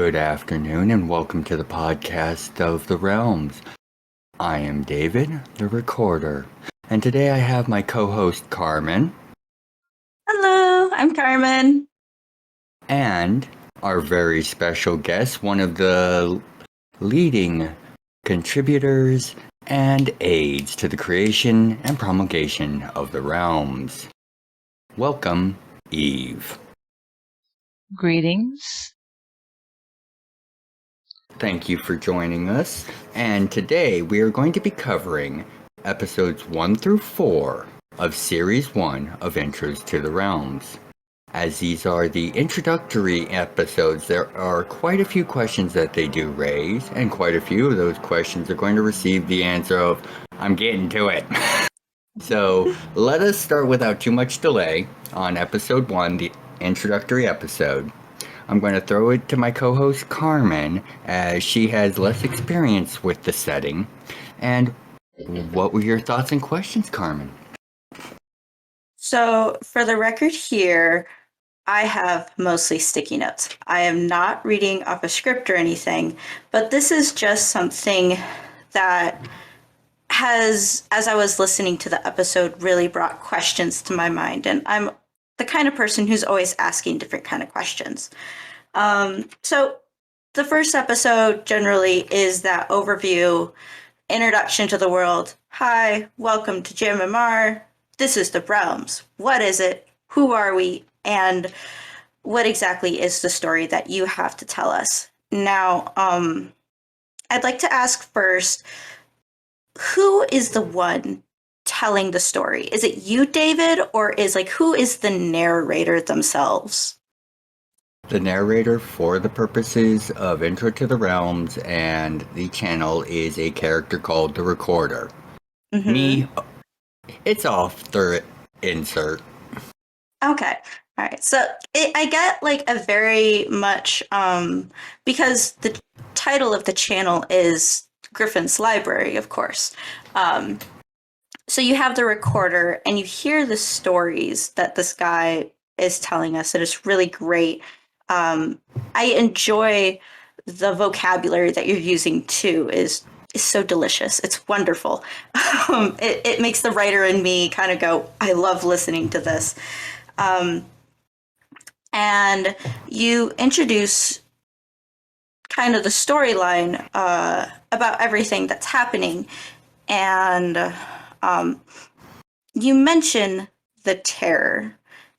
Good afternoon and welcome to the podcast of the Realms. I am David, the recorder, and today I have my co-host Carmen. Hello, I'm Carmen. And our very special guest, one of the leading contributors and aides to the creation and promulgation of the Realms. Welcome, Eve. Greetings. Thank you for joining us, and today we are going to be covering episodes 1 through 4 of Series 1 of Intros to the Realms. As these are the introductory episodes, there are quite a few questions that they do raise, and quite a few of those questions are going to receive the answer of, I'm getting to it. So let us start without too much delay on episode 1, the introductory episode. I'm going to throw it to my co-host Carmen, as she has less experience with the setting. And what were your thoughts and questions, Carmen? So, for the record here, I have mostly sticky notes. I am not reading off a script or anything, but this is just something that has, as I was listening to the episode, really brought questions to my mind. And I'm the kind of person who's always asking different kind of questions. So the first episode generally is that overview, introduction to the world. Hi, welcome to Jam'mar. This is the Realms. What is it? Who are we? And what exactly is the story that you have to tell us? Now, I'd like to ask first, who is the one telling the story? Is it you, David, or who is the narrator themselves? The narrator, for the purposes of Intro to the Realms and the channel, is a character called the Recorder. Mm-hmm. Me, it's off the insert. Okay. All right. So I get a very much, because the title of the channel is Gryphon'sLibrary, of course. So you have the Recorder and you hear the stories that this guy is telling us, and it's really great. I enjoy the vocabulary that you're using too. Is so delicious. It's wonderful. It makes the writer in me kind of go, I love listening to this. And you introduce kind of the storyline about everything that's happening. And you mention the terror.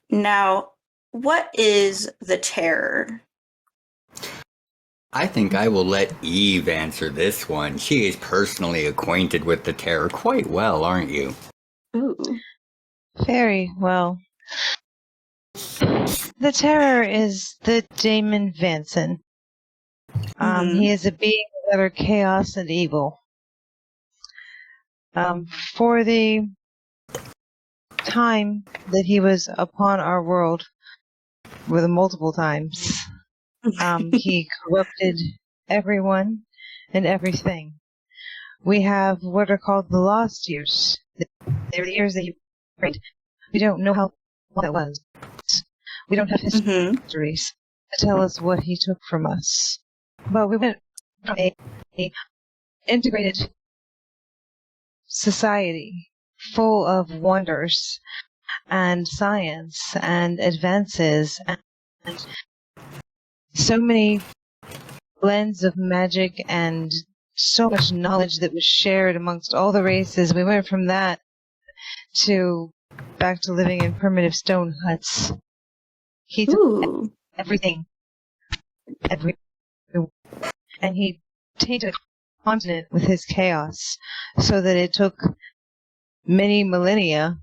Now, what is the terror? I think I will let Eve answer this one. She is personally acquainted with the terror quite well, aren't you? Ooh. Very well. The terror is the Daemon Vanson. He is a being of utter chaos and evil. For the time that he was upon our world, with multiple times, he corrupted everyone and everything. We have what are called the lost years. They were the years that he reigned. We don't know how long that was. We don't have histories to tell us what he took from us. But we went from a integrated society full of wonders and science and advances and so many blends of magic and so much knowledge that was shared amongst all the races. We went from that to back to living in primitive stone huts. He took everything, and he tainted a continent with his chaos, so that it took many millennia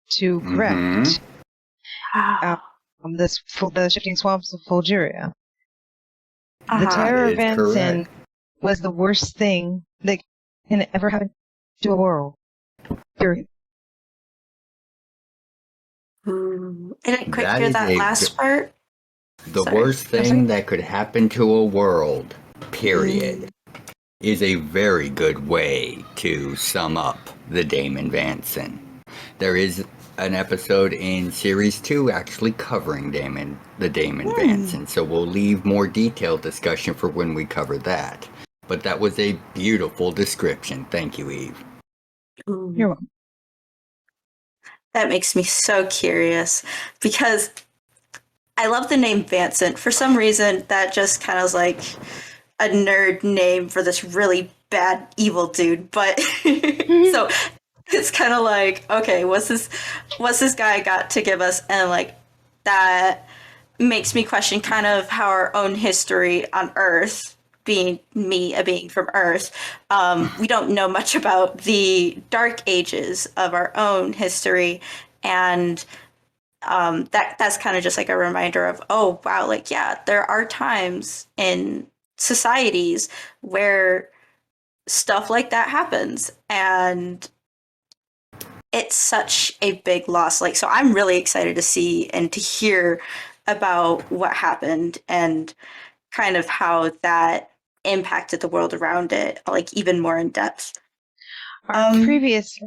to correct the shifting swamps of Fulguria. The terror of Vanson was the worst thing that can ever happen to a world. Period. I didn't quite hear that last part. The worst thing that could happen to a world, period, is a very good way to sum up the Daemon Vanson. There is an episode in Series 2 actually covering the Damon Vanson, so we'll leave more detailed discussion for when we cover that. But that was a beautiful description. Thank you, Eve. You're welcome. That makes me so curious because I love the name Vincent. For some reason, that just kind of was like a nerd name for this really bad, evil dude. But so it's kind of like, okay, what's this guy got to give us? And like that makes me question kind of how our own history on Earth, being me, a being from Earth, we don't know much about the dark ages of our own history, and that's kind of just like a reminder of, oh wow, like yeah, there are times in societies where stuff like that happens, and it's such a big loss. Like, so I'm really excited to see and to hear about what happened and kind of how that impacted the world around it, like even more in depth. Our previous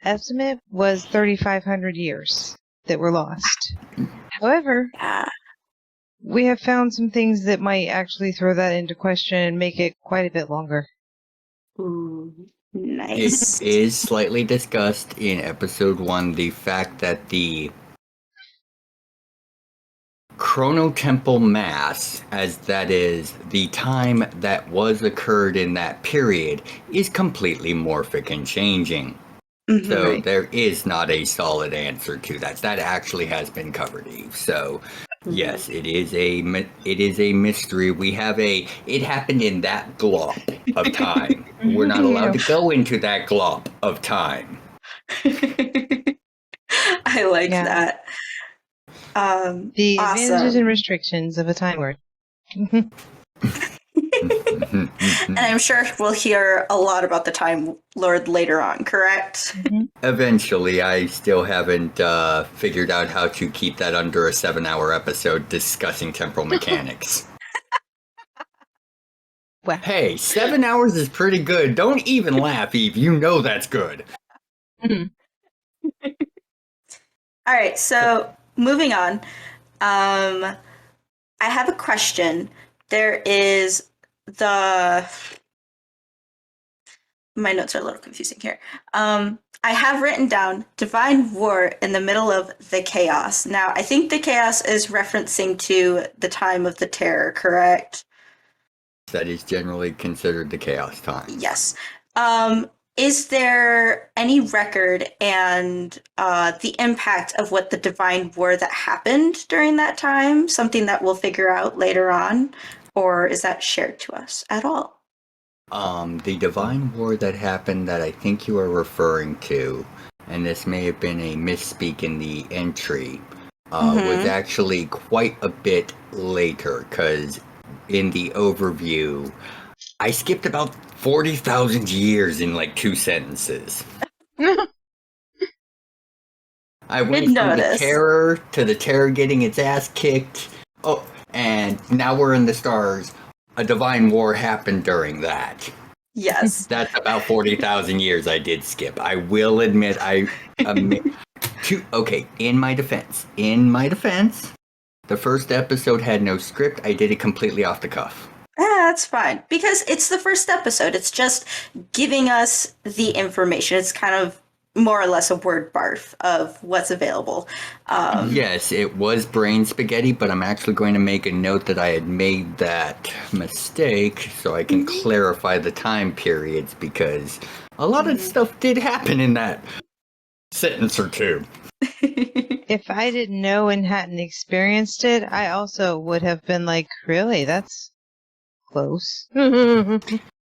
estimate was 3,500 years that were lost. However, Yeah. we have found some things that might actually throw that into question and make it quite a bit longer. Ooh, nice. It is slightly discussed in episode 1 the fact that the chronotemporal mass, as that is the time that was occurred in that period, is completely morphic and changing. Mm-hmm. So Right. there is not a solid answer to that. That actually has been covered, Eve. So yes, it is a mystery. It happened in that glop of time. We're not allowed to go into that glop of time. I like Yeah. that. The advantages Awesome. and restrictions of a Time Lord. And I'm sure we'll hear a lot about the Time Lord later on, correct? Eventually, I still haven't figured out how to keep that under a 7-hour episode discussing temporal mechanics. Well, Hey, 7 hours is pretty good. Don't even laugh, Eve. You know that's good. All right, so moving on. I have a question. There is my notes are a little confusing here. I have written down Divine War in the middle of the chaos. Now, I think the chaos is referencing to the time of the terror, correct? That is generally considered the chaos time. Yes. Is there any record and the impact of what the Divine War that happened during that time? Something that we'll figure out later on? Or is that shared to us at all? The Divine War that happened that I think you are referring to, and this may have been a misspeak in the entry, was actually quite a bit later, because in the overview, I skipped about 40,000 years in like 2 sentences. I went from notice. the terror getting its ass kicked. Oh, and now we're in the stars. A divine war happened during that. Yes. That's about 40,000 years I did skip. I will admit okay, in my defense, the first episode had no script. I did it completely off the cuff. That's fine. Because it's the first episode. It's just giving us the information. It's kind of more or less a word barf of what's available. Yes, it was brain spaghetti, but I'm actually going to make a note that I had made that mistake so I can clarify the time periods, because a lot of stuff did happen in that sentence or two. if I didn't know and hadn't experienced it, I also would have been like, really? That's close. I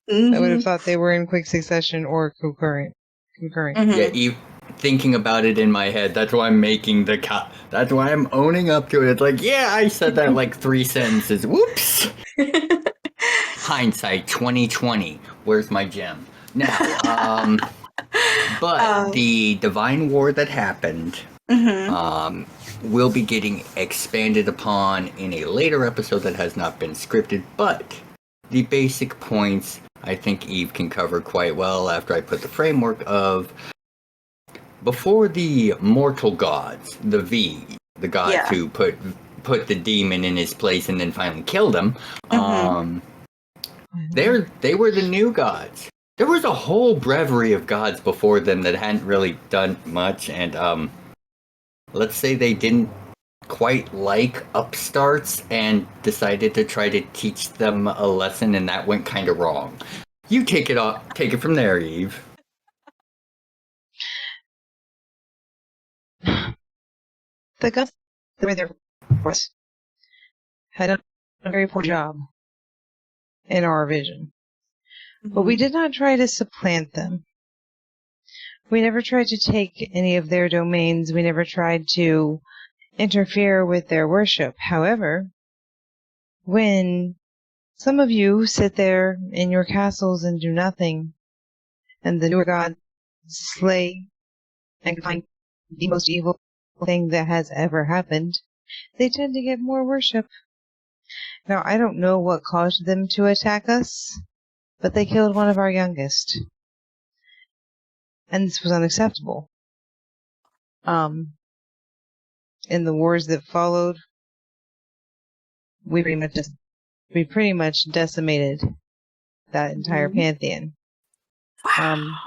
would have thought they were in quick succession or concurrent. Yeah, thinking about it in my head, that's why I'm making that's why I'm owning up to it. It's like, yeah, I said that like 3 sentences. Whoops. Hindsight 2020. Where's my gem? Now, but the Divine War that happened will be getting expanded upon in a later episode that has not been scripted, but the basic points I think Eve can cover quite well after I put the framework of before the mortal gods, the gods Yeah. who put the demon in his place and then finally killed him, Mhm. they were the new gods. There was a whole breviary of gods before them that hadn't really done much, and let's say they didn't quite like upstarts and decided to try to teach them a lesson, and that went kind of wrong. You take it from there, Eve. The gods that were there for us had done a very poor job in our vision. But we did not try to supplant them. We never tried to take any of their domains. We never tried to interfere with their worship. However, when some of you sit there in your castles and do nothing, and the newer gods slay and find the most evil thing that has ever happened, they tend to get more worship. Now, I don't know what caused them to attack us, but they killed one of our youngest. And this was unacceptable. In the wars that followed, we pretty much decimated that entire pantheon. Wow.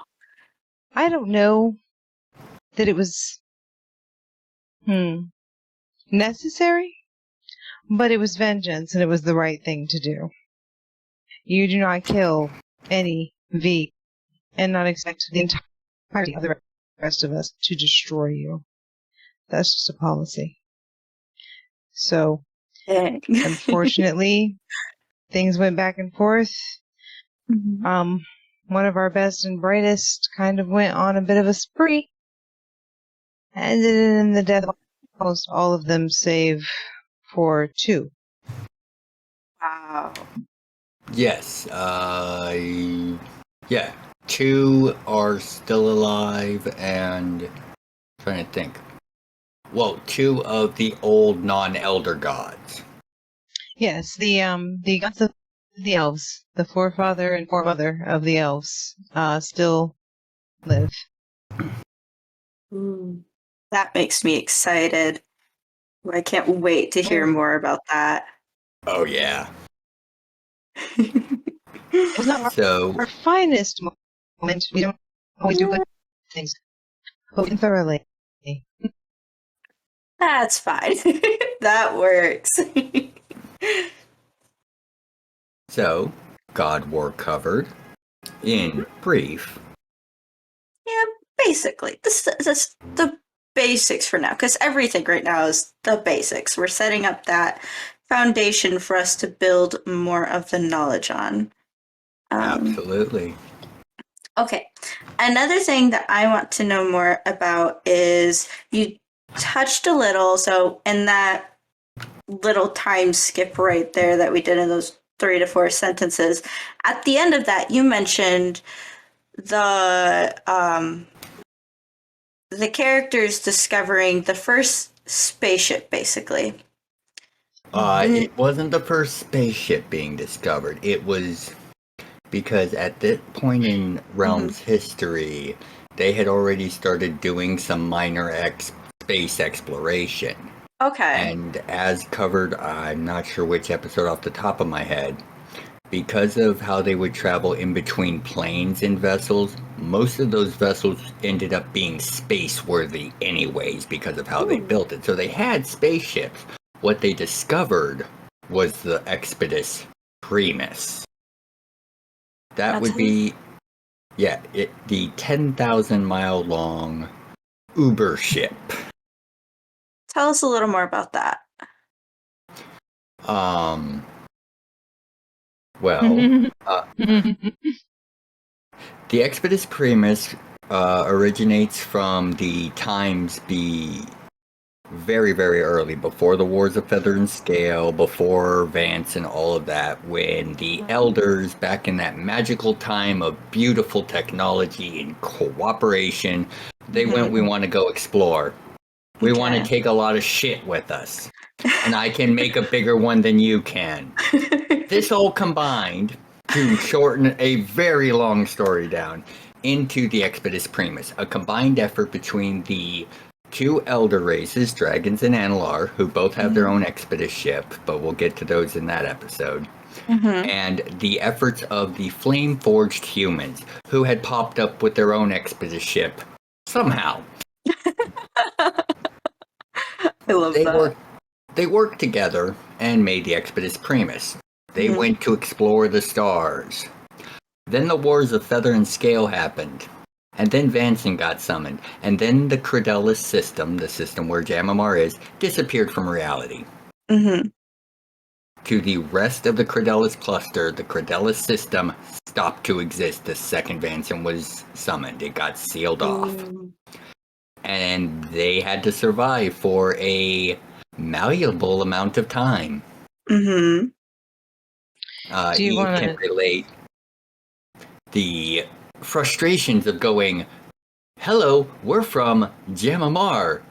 I don't know that it was necessary, but it was vengeance and it was the right thing to do. You do not kill any V and not expect the entirety of the rest of us to destroy you. That's just a policy. So, Dang. unfortunately, things went back and forth. Mhm. One of our best and brightest kind of went on a bit of a spree. Ended in the death of almost all of them, save for 2. Wow. Yes, yeah, 2 are still alive, and trying to think. Well, 2 of the old non-elder gods. Yes, the gods of the elves, the forefather and foremother of the elves, still live. That makes me excited. I can't wait to hear more about that. Oh yeah. It was not So our finest moment. We don't always do good things, but we can thoroughly. That's fine. That works. So, God War covered. In brief, Yeah, basically. This is the basics for now, because everything right now is the basics. We're setting up that foundation for us to build more of the knowledge on. absolutely. Okay. Another thing that I want to know more about is you touched a little, so in that little time skip right there that we did in those 3 to 4 sentences, at the end of that, you mentioned the characters discovering the first spaceship, basically. It wasn't the first spaceship being discovered. It was because at that point in Realms history, they had already started doing some minor space exploration. Okay. And as covered, I'm not sure which episode off the top of my head, because of how they would travel in between planes and vessels, most of those vessels ended up being space-worthy anyways because of how they built it. So they had spaceships. What they discovered was the Expeditus Primus. That would be, the 10,000-mile long Uber ship. Tell us a little more about that. Well, the Expeditus Primus originates from the times very, very early, before the Wars of Feather and Scale, before Vance and all of that, when the Elders, back in that magical time of beautiful technology and cooperation, they went, we want to go explore. We want to take a lot of shit with us. And I can make a bigger one than you can. This all combined to shorten a very long story down, into the Expeditus Primus, a combined effort between the two elder races, dragons and Analar, who both have their own Expeditus ship, but we'll get to those in that episode. And the efforts of the flame-forged humans, who had popped up with their own Expeditus ship somehow. I love that. They worked together and made the Expeditus Primus. They went to explore the stars. Then the Wars of Feather and Scale happened. And then Vanson got summoned. And then the Credelis system, the system where Jam'mR is, disappeared from reality. To the rest of the Credelis cluster, the Credelis system stopped to exist the second Vanson was summoned. It got sealed off. And they had to survive for a malleable amount of time. Do you Eve wanna- can relate the frustrations of going, hello, we're from Jam'mR.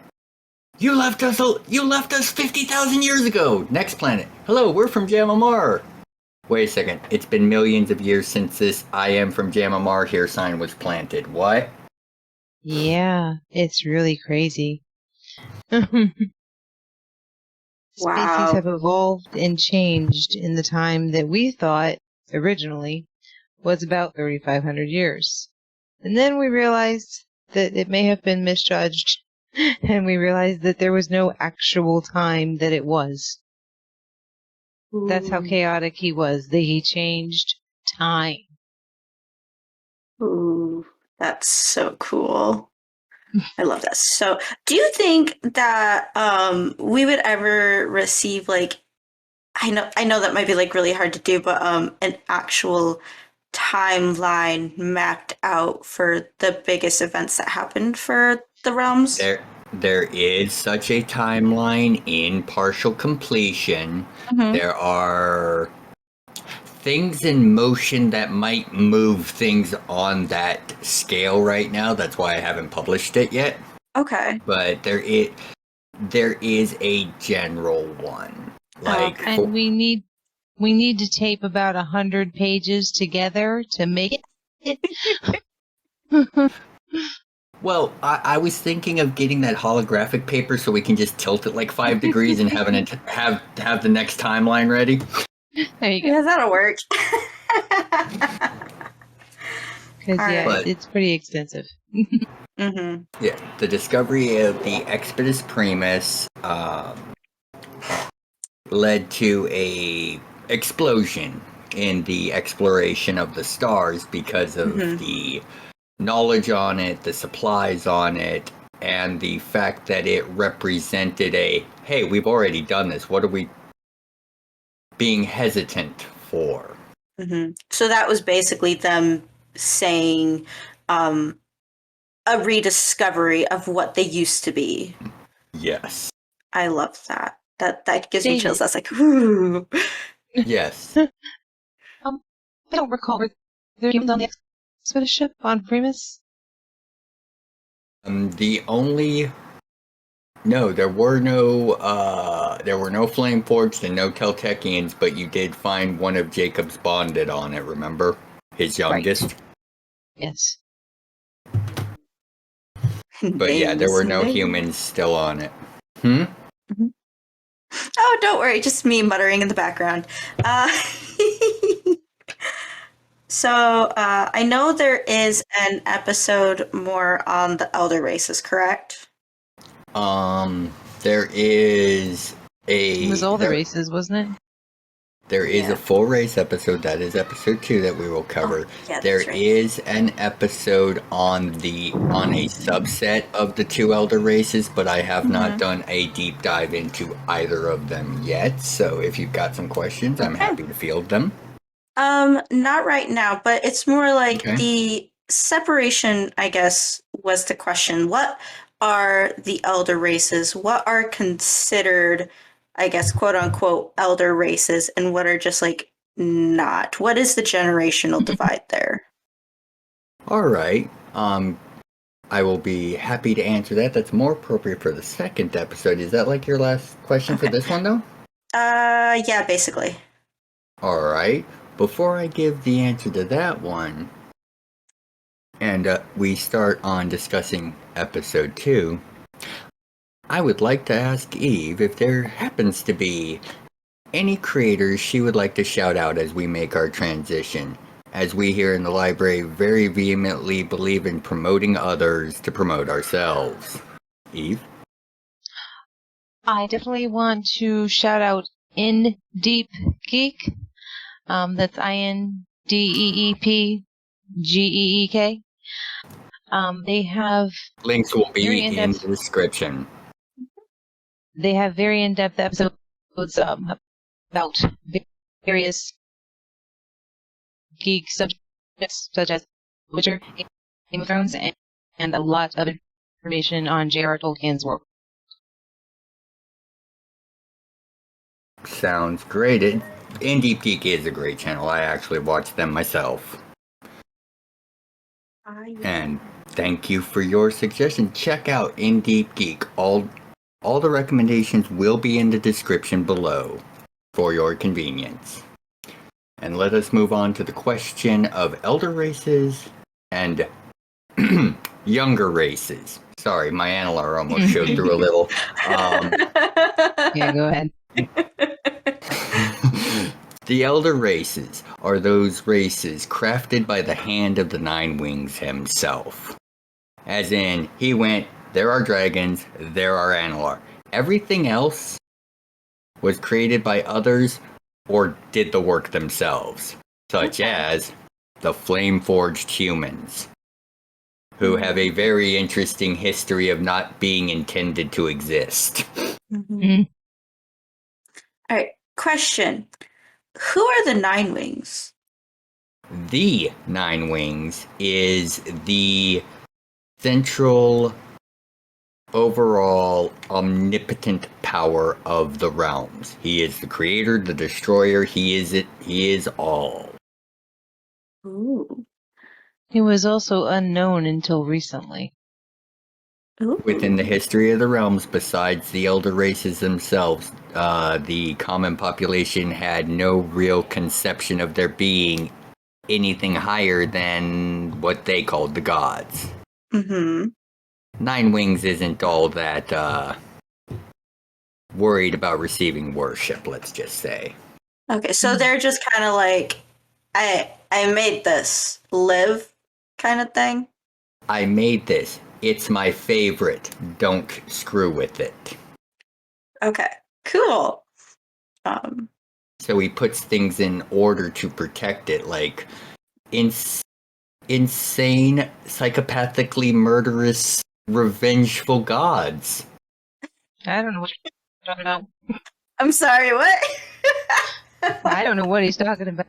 You left us 50,000 years ago. Next planet. Hello, we're from Jam'mR. Wait a second. It's been millions of years since this I am from Jam'mR here sign was planted. What? Yeah, it's really crazy. Species have evolved and changed in the time that we thought originally was about 3,500 years. And then we realized that it may have been misjudged, and we realized that there was no actual time that it was. That's how chaotic he was, that he changed time. Ooh, that's so cool. I love that. So, do you think that we would ever receive like I know that might be like really hard to do, but an actual timeline mapped out for the biggest events that happened for the realms? There is such a timeline in partial completion. There are things in motion that might move things on that scale right now. That's why I haven't published it yet. Okay. But there is a general one. Like And we need to tape about 100 pages together to make it. Well, I was thinking of getting that holographic paper so we can just tilt it like 5 degrees and have the next timeline ready. There you go. Yeah, that'll work. Because it's pretty extensive. Yeah, the discovery of the Expeditus Primus led to a explosion in the exploration of the stars because of the knowledge on it, the supplies on it, and the fact that it represented hey, we've already done this. What are we being hesitant for? So that was basically them saying a rediscovery of what they used to be. Yes. I love that. That gives me chills. That's like, ooh. Yes. I don't recall. Were there humans on the Expedition ship on Primus? No, there were no flame forged and no Teltechians, but you did find one of Jacob's bonded on it, remember? His youngest. Yes. But yeah, there were no humans still on it. Oh, don't worry, just me muttering in the background. So I know there is an episode more on the elder races, correct? There is It was all the races, wasn't it? There is a full race episode. That is episode 2 that we will cover. There is an episode on a subset of the 2 elder races, but I have not done a deep dive into either of them yet. So if you've got some questions, I'm happy to field them. Not right now, but it's more like the separation, I guess, was the question. What are the elder races? What are considered, I guess, quote unquote, elder races, and what are just like not? What is the generational divide there? All right. I will be happy to answer that. That's more appropriate for the second episode. Is that like your last question for this one, though? Yeah, basically. All right. before I give the answer to that one, and we start on discussing episode 2, I would like to ask Eve if there happens to be any creators she would like to shout out as we make our transition, as we here in the library very vehemently believe in promoting others to promote ourselves. Eve? I definitely want to shout out In Deep Geek. That's INDEEPGEEK. They have Links will very be in in-depth. the description. They have very in-depth episodes about various geek subjects such as Witcher, Game of Thrones, and a lot of information on J.R. Tolkien's world. Sounds great. Indie Geek is a great channel. I actually watch them myself. And thank you for your suggestion. Check out Indie Geek. All the recommendations will be in the description below for your convenience. And let us move on to the question of elder races and younger races. Sorry, my analar almost showed through a little. Yeah, go ahead. The elder races are those races crafted by the hand of the Nine Wings himself. As in, he went, there are dragons, there are Analar. Everything else was created by others or did the work themselves, such as the flame-forged humans, who have a very interesting history of not being intended to exist. Mm-hmm. All right, question. Who are the Nine Wings? The Nine Wings is the central overall omnipotent power of the realms. He is the creator, the destroyer, he is it, he is all. Ooh. He was also unknown until recently. Ooh. Within the history of the realms, besides the elder races themselves, the common population had no real conception of there being anything higher than what they called the gods. Mm-hmm. Nine Wings isn't all that worried about receiving worship, let's just say. Okay, so they're just kind of like, I made this, live kind of thing? I made this. It's my favorite. Don't screw with it. Okay, cool. So he puts things in order to protect it, like insane, psychopathically murderous, revengeful gods. I don't know what you're talking about. I'm sorry, what? I don't know what he's talking about.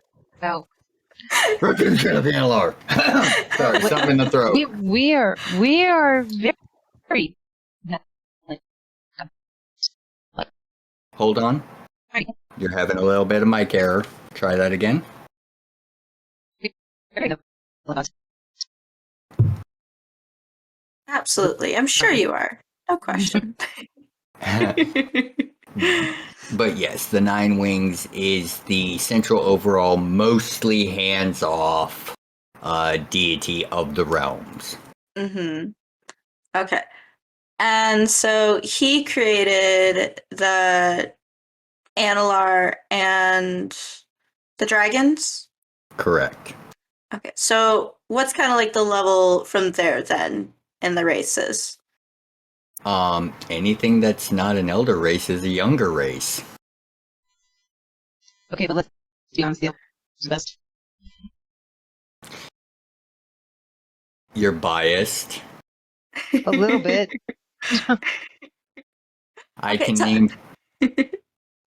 Sorry, something in the throat. We are very. Hold on. You're having a little bit of mic error. Try that again. Absolutely, I'm sure you are. No question. But yes, the Nine Wings is the central overall, mostly hands-off deity of the realms. Mm-hmm. Okay. And so he created the Analar and the dragons? Correct. Okay, so what's kind of like the level from there then in the races? Anything that's not an elder race is a younger race. Okay, but let's be honest. The best. You're biased. A little bit. I can name...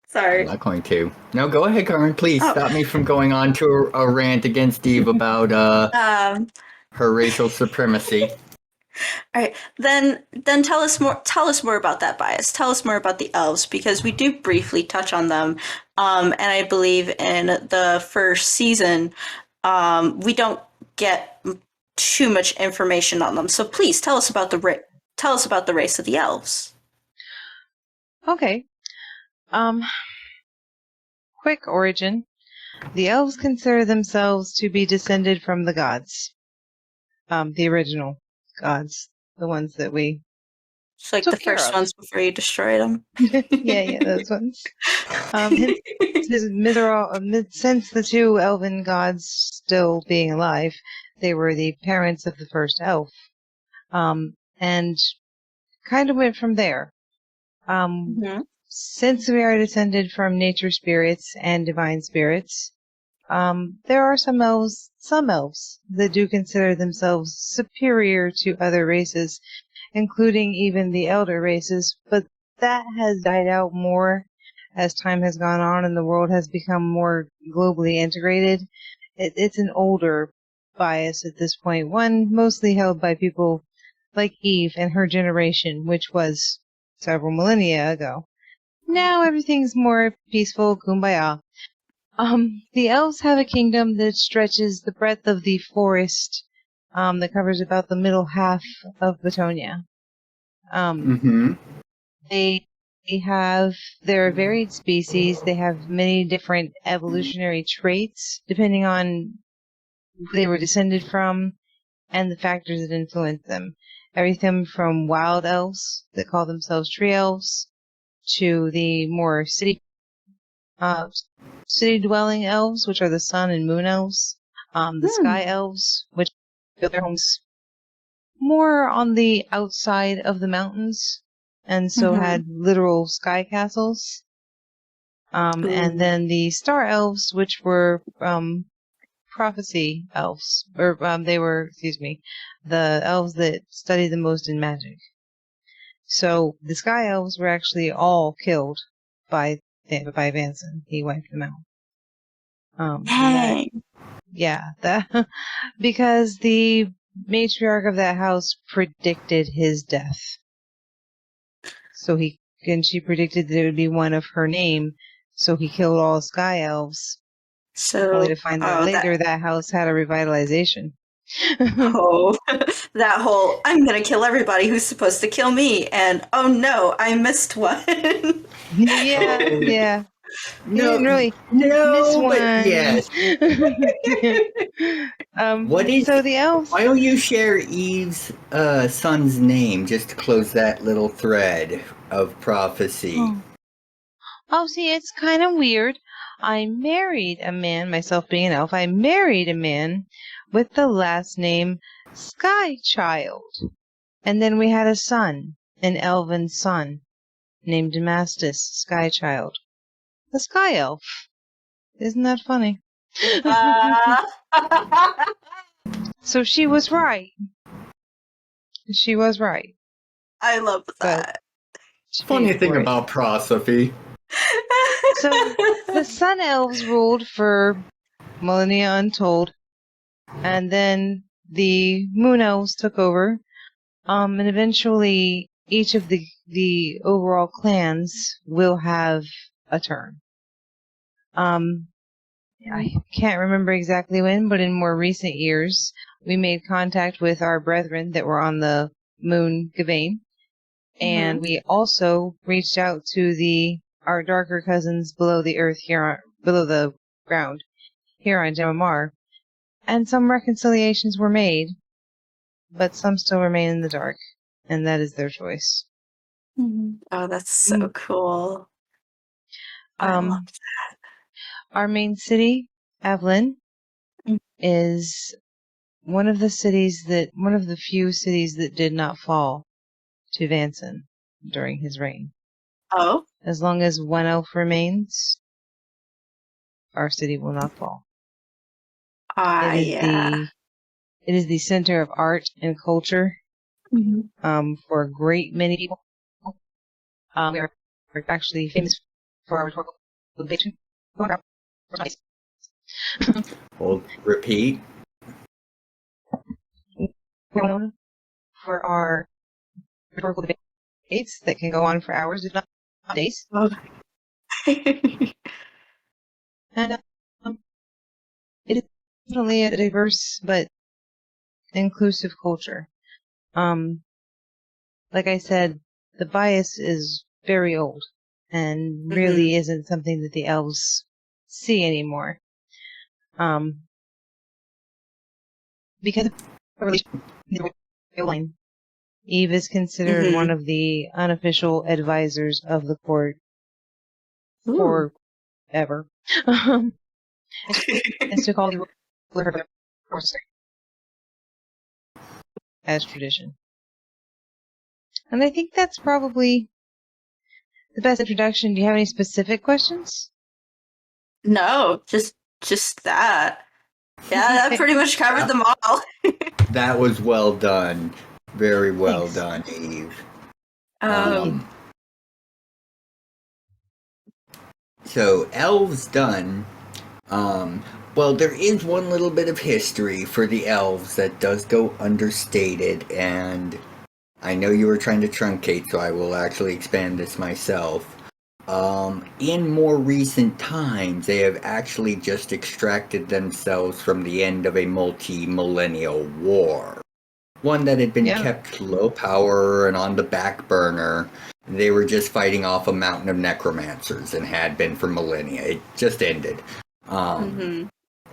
Sorry. I'm not going to. No, go ahead, Carmen. Please stop me from going on to a rant against Eve about her racial supremacy. All right, then tell us more. Tell us more about that bias. Tell us more about the elves, because we do briefly touch on them, and I believe in the first season, we don't get too much information on them. So please tell us about the race of the elves. Okay. Quick origin. The elves consider themselves to be descended from the gods. The original gods. The ones that we It's like the took care first of. ones before you destroyed them. yeah, those ones. Hence, since the two elven gods still being alive, they were the parents of the first elf. And kind of went from there. Since we are descended from nature spirits and divine spirits, there are some elves that do consider themselves superior to other races, including even the elder races, but that has died out more as time has gone on and the world has become more globally integrated. It's an older bias at this point, one mostly held by people like Eve and her generation, which was several millennia ago. Now everything's more peaceful, kumbaya. The elves have a kingdom that stretches the breadth of the forest, that covers about the middle half of Batonia. They have their varied species. They have many different evolutionary traits, depending on who they were descended from and the factors that influence them. Everything from wild elves that call themselves tree elves to the more city-dwelling elves, which are the sun and moon elves, the sky elves, which build their homes more on the outside of the mountains, and so had literal sky castles. And then the star elves, which were prophecy elves, or they were, the elves that study the most in magic. So the sky elves were actually all killed by Vanson. He wiped them out. Because the matriarch of that house predicted his death. So she predicted that it would be one of her name, so he killed all sky elves. Only to find out later that house had a revitalization. That whole, I'm gonna kill everybody who's supposed to kill me, and oh no, I missed one. Yeah. No, didn't really miss one. But yes. So the elves. Why don't you share Eve's son's name just to close that little thread of prophecy? See, it's kind of weird. I married a man, myself being an elf, I married a man with the last name Skychild. And then we had a son, an elven son, named Damastus Skychild. A sky elf. Isn't that funny? So she was right. She was right. I love that. Funny thing about prosophy. So the sun elves ruled for millennia untold, and then the moon elves took over, and eventually each of the overall clans will have a turn. I can't remember exactly when, but in more recent years, we made contact with our brethren that were on the moon Gavain, and we also reached out to our darker cousins below the earth below the ground here on Jam'mar, and some reconciliations were made, but some still remain in the dark, and that is their choice. Oh, that's so cool. I love that. Our main city, Avlin, is one of the few cities that did not fall to Vanson during his reign. Oh. As long as one elf remains, our city will not fall. It is the center of art and culture for a great many people. We are actually famous for our rhetorical debation. Hold, repeat. We're known for our rhetorical debates that can go on for hours, if not days. And it is definitely a diverse but inclusive culture. Like I said, the bias is very old and really isn't something that the elves see anymore. Because of the line, Eve is considered one of the unofficial advisors of the court Ooh. forever. It's to call the ruler as tradition. And I think that's probably the best introduction. Do you have any specific questions? No, just that. Yeah, that pretty much covered them all. That was well done. Very well Thanks. done, Eve. So, elves done. Well, there is one little bit of history for the elves that does go understated, and I know you were trying to truncate, so I will actually expand this myself. In more recent times, they have actually just extracted themselves from the end of a multi-millennial war. One that had been kept low power and on the back burner. They were just fighting off a mountain of necromancers and had been for millennia. It just ended. I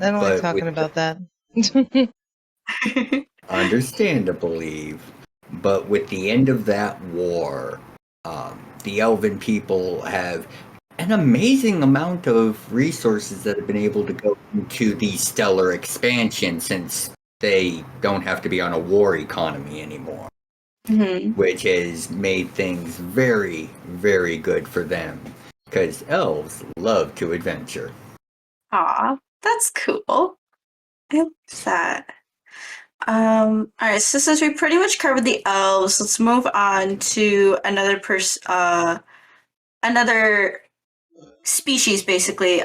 don't like talking about that. Understandable, Eve. But with the end of that war, the elven people have an amazing amount of resources that have been able to go into the stellar expansion since they don't have to be on a war economy anymore. Which has made things very, very good for them. Because elves love to adventure. Aw, that's cool. I love that. Alright, so since we pretty much covered the elves, let's move on to another another species basically,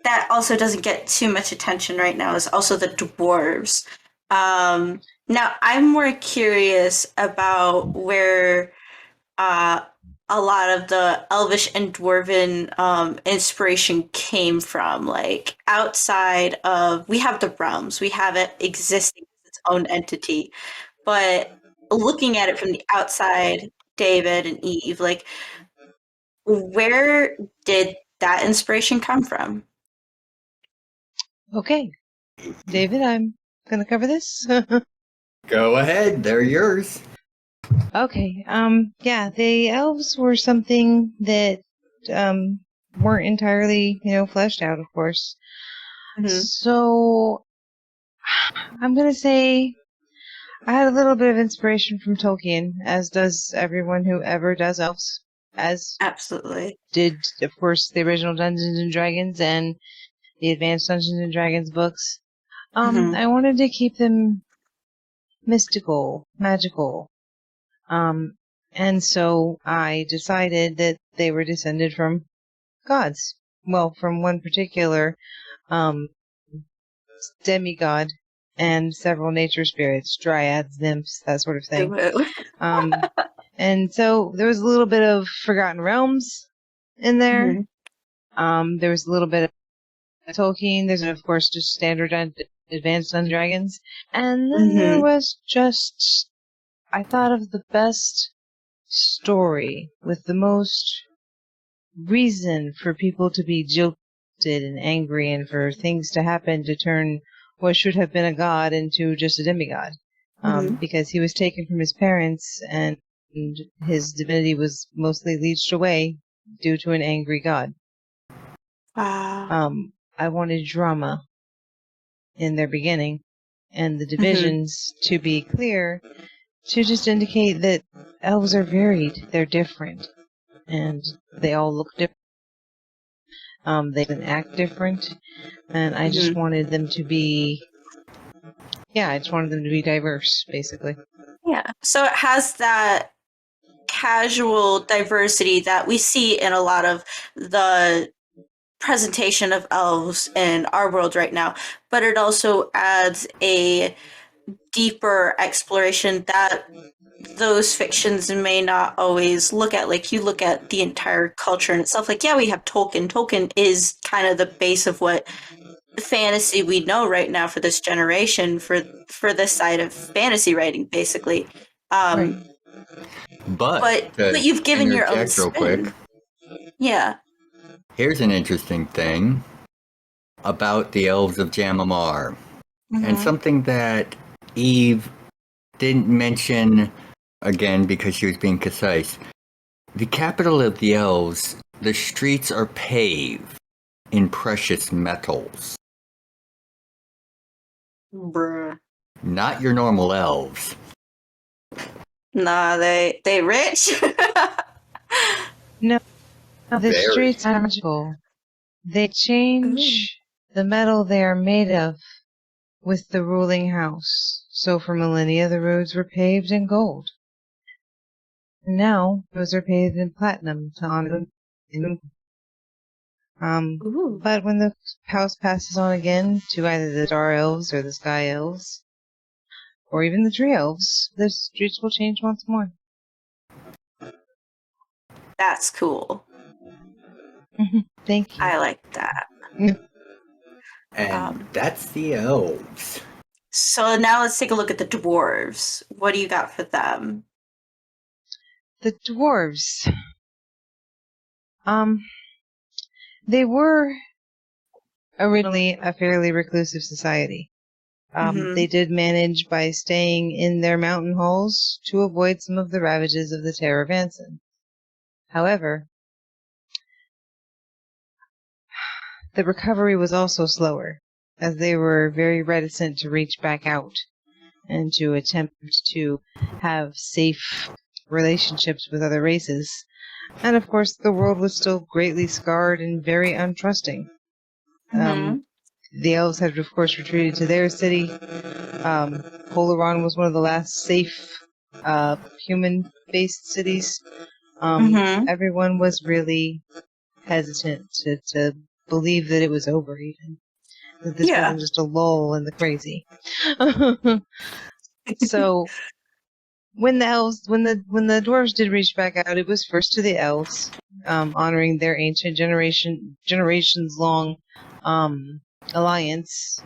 that also doesn't get too much attention right now is also the dwarves. Now I'm more curious about where a lot of the elvish and dwarven inspiration came from. Like outside of, we have the realms, we have it existing as its own entity, but looking at it from the outside, David and Eve, like where did that inspiration come from? Okay, David, I'm going to cover this. Go ahead, they're yours. Okay, yeah, the elves were something that weren't entirely, fleshed out, of course. So I'm going to say I had a little bit of inspiration from Tolkien, as does everyone who ever does elves, as Absolutely did, of course, the original Dungeons and Dragons and the advanced Dungeons and Dragons books. I wanted to keep them mystical, magical. And so I decided that they were descended from gods. Well, from one particular demigod and several nature spirits, dryads, nymphs, that sort of thing. And so there was a little bit of Forgotten Realms in there. There was a little bit of Tolkien. There's, of course, just standard Advanced Dungeons and Dragons. And then there was just, I thought of the best story with the most reason for people to be jilted and angry and for things to happen to turn what should have been a god into just a demigod. Because he was taken from his parents and his divinity was mostly leached away due to an angry god. I wanted drama in their beginning and the divisions to be clear, to just indicate that elves are varied, they're different, and they all look different. They can act different, and I just wanted them to be, diverse, basically. Yeah, so it has that casual diversity that we see in a lot of the presentation of elves in our world right now, but it also adds a deeper exploration that those fictions may not always look at. Like you look at the entire culture in itself, like, yeah, we have Tolkien. Tolkien is kind of the base of what fantasy we know right now for this generation, for this side of fantasy writing, basically. But you've given your own real spin. Quick, yeah. Here's an interesting thing. about the elves of Jam'mar. And Mhm. something that Eve didn't mention, again because she was being concise. The capital of the elves, the streets are paved in precious metals. Bruh. Not your normal elves. Nah, they rich. No, the Very. streets are magical. They change the metal they are made of with the ruling house. So for millennia, the roads were paved in gold. Now, those are paved in platinum to honor them. Ooh. But when the house passes on again to either the Star Elves or the Sky Elves, or even the Tree Elves, the streets will change once more. That's cool. Thank you. I like that. And that's the elves. So now let's take a look at the dwarves. What do you got for them? The dwarves. They were originally a fairly reclusive society. They did manage by staying in their mountain halls to avoid some of the ravages of the Terror of Anson. However, the recovery was also slower, as they were very reticent to reach back out and to attempt to have safe relationships with other races. And of course, the world was still greatly scarred and very untrusting. The elves had, of course, retreated to their city. Polaron was one of the last safe human-based cities. Everyone was really hesitant to believe that it was over, even. That this wasn't just a lull in the crazy. So when the dwarves did reach back out, it was first to the elves, honoring their ancient generations long alliance.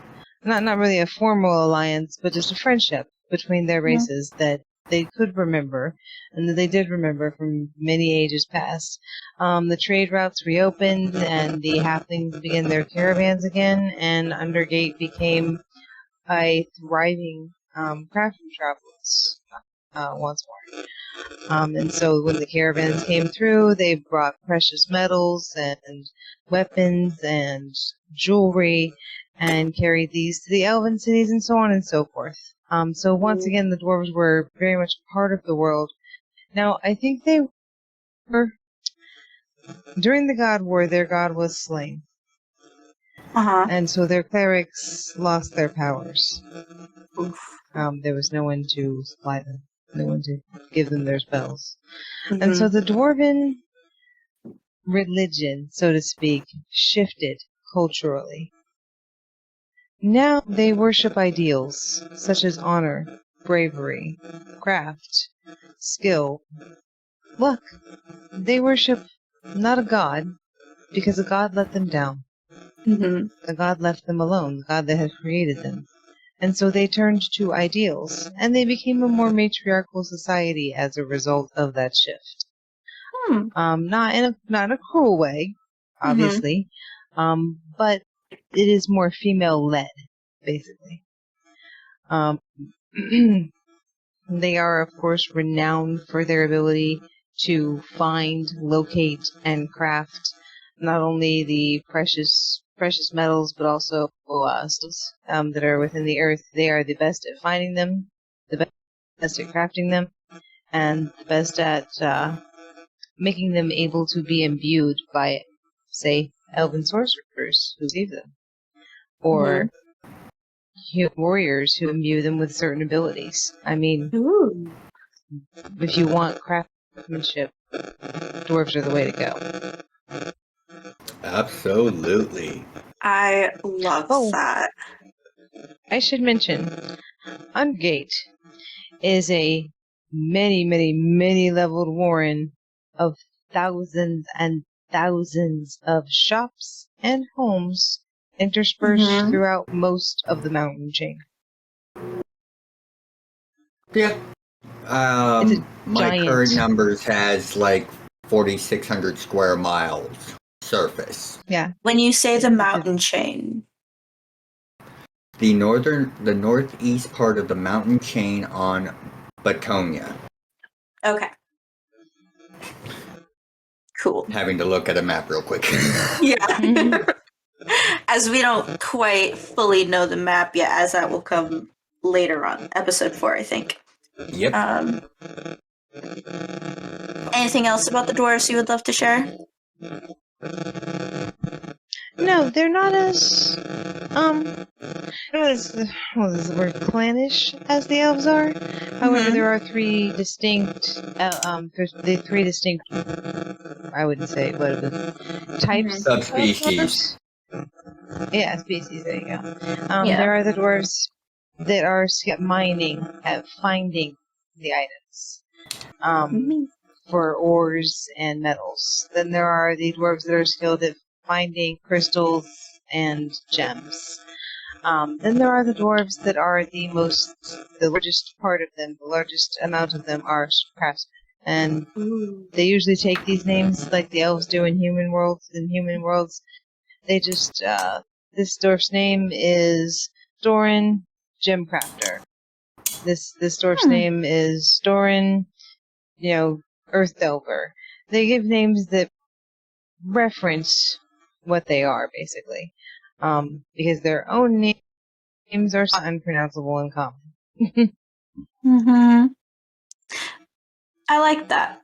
Not really a formal alliance, but just a friendship between their races that they could remember, and that they did remember from many ages past. The trade routes reopened, and the halflings began their caravans again, and Undergate became a thriving craft metropolis once more. And so when the caravans came through, they brought precious metals and weapons and jewelry and carried these to the elven cities and so on and so forth. So once again, the dwarves were very much part of the world. Now, I think they were, during the God War, their god was slain. And so their clerics lost their powers. There was no one to supply them, no one to give them their spells. And so the dwarven religion, so to speak, shifted culturally. Now they worship ideals such as honor, bravery, craft, skill, luck. They worship not a god, because a god let them down. A god left them alone, the god that had created them. And so they turned to ideals, and they became a more matriarchal society as a result of that shift. Not in a cruel way, obviously, but it is more female-led, basically. They are, of course, renowned for their ability to find, locate, and craft not only the precious metals, but also stones that are within the earth. They are the best at finding them, the best at crafting them, and the best at making them able to be imbued by, say, elven sorcerers who save them, or warriors who imbue them with certain abilities. I mean, if you want craftsmanship, dwarves are the way to go. Absolutely. I love that. I should mention, Ungate is a many leveled warren of thousands and thousands of shops and homes interspersed throughout most of the mountain chain. Yeah. My current numbers has like 4,600 square miles. surface. Yeah. When you say the mountain chain. The northeast part of the mountain chain on Batonia. Okay. Cool. Having to look at a map real quick. Yeah. As we don't quite fully know the map yet, as that will come later on, episode 4, I think. Yep. Anything else about the dwarves you would love to share? No, they're not as not as what is the word, clannish as the elves are. However, there are three distinct I wouldn't say what types of Subspecies. dwarves. Yeah, species. There you go. Yeah. There are the dwarves that are mining at finding the items. For ores and metals. Then there are the dwarves that are skilled at finding crystals and gems. Then there are the dwarves that are the largest part of them, the largest amount of them are craftsmen. And they usually take these names like the elves do in human worlds. In human worlds, they just, this dwarf's name is Doran Gemcrafter. This dwarf's name is Doran, Earth Delver. They give names that reference what they are, basically. Because their own names are unpronounceable in common. I like that.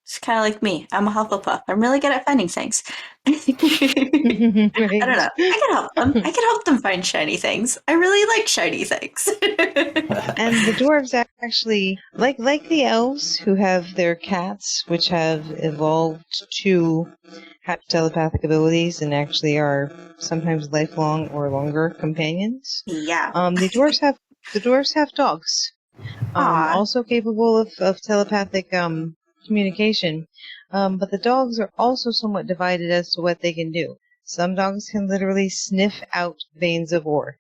It's kind of like me. I'm a Hufflepuff. I'm really good at finding things. I don't know. I can help them. I can help them find shiny things. I really like shiny things. And the dwarves actually, like the elves who have their cats, which have evolved to have telepathic abilities and actually are sometimes lifelong or longer companions. Yeah. The dwarves have dogs, also capable of telepathic communication. But the dogs are also somewhat divided as to what they can do. Some dogs can literally sniff out veins of ore,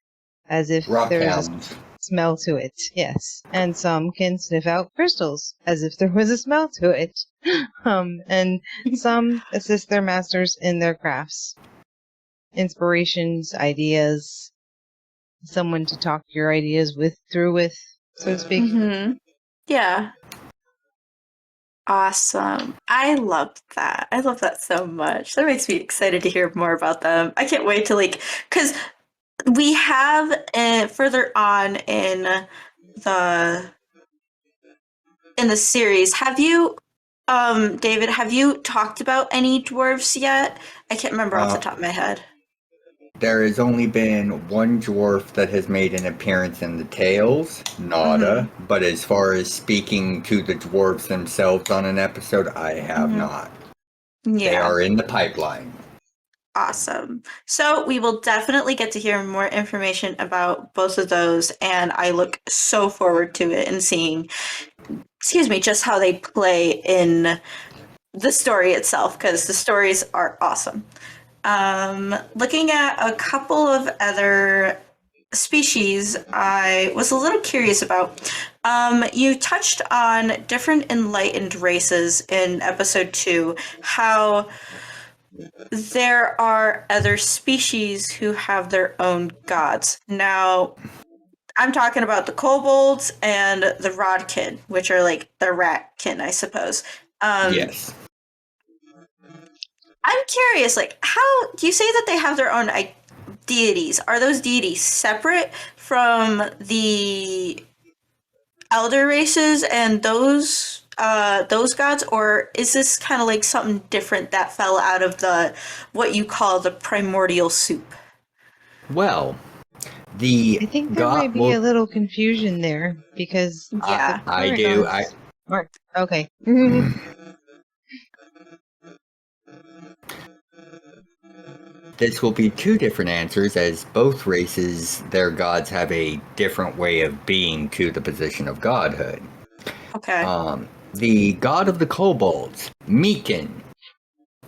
as if there is a smell to it. Yes, and some can sniff out crystals, as if there was a smell to it. And some assist their masters in their crafts, inspirations, ideas, someone to talk your ideas through with, so to speak. Yeah. Awesome. I love that. I love that so much. That makes me excited to hear more about them. I can't wait to because we have further on in the series. Have you, David? Have you talked about any dwarves yet? I can't remember off the top of my head. There has only been one dwarf that has made an appearance in the tales, Nada, but as far as speaking to the dwarves themselves on an episode, I have not. Yeah. They are in the pipeline. Awesome. So we will definitely get to hear more information about both of those, and I look so forward to it and seeing, just how they play in the story itself, because the stories are awesome. Looking at a couple of other species I was a little curious about. You touched on different enlightened races in episode 2, how there are other species who have their own gods. Now, I'm talking about the kobolds and the rodkin, which are like the ratkin, I suppose. Yes. I'm curious, how do you say that they have their own deities? Are those deities separate from the elder races and those gods, or is this kind of like something different that fell out of what you call the primordial soup? Well, I think there might be a little confusion there because I do. Okay. This will be two different answers, as both races, their gods have a different way of being to the position of godhood. Okay. The god of the kobolds, Meekin,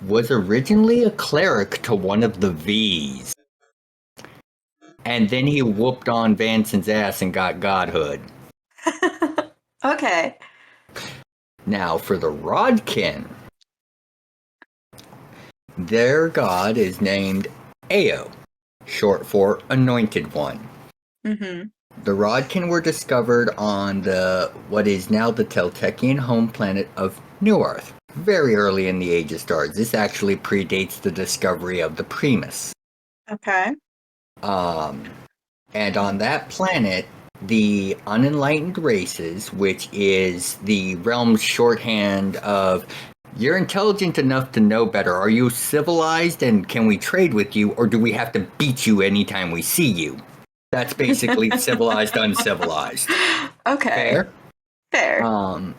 was originally a cleric to one of the V's. And then he whooped on Vanson's ass and got godhood. Okay. Now, for the Rodkin, their god is named Ao, short for Anointed One. Mm-hmm. The Rodkin were discovered on what is now the Teltekian home planet of Newarth, very early in the Age of Stars. This actually predates the discovery of the Primus. Okay. And on that planet, the unenlightened races, which is the realm's shorthand of you're intelligent enough to know better. Are you civilized and can we trade with you, or do we have to beat you anytime we see you? That's basically civilized, uncivilized. Okay. Fair.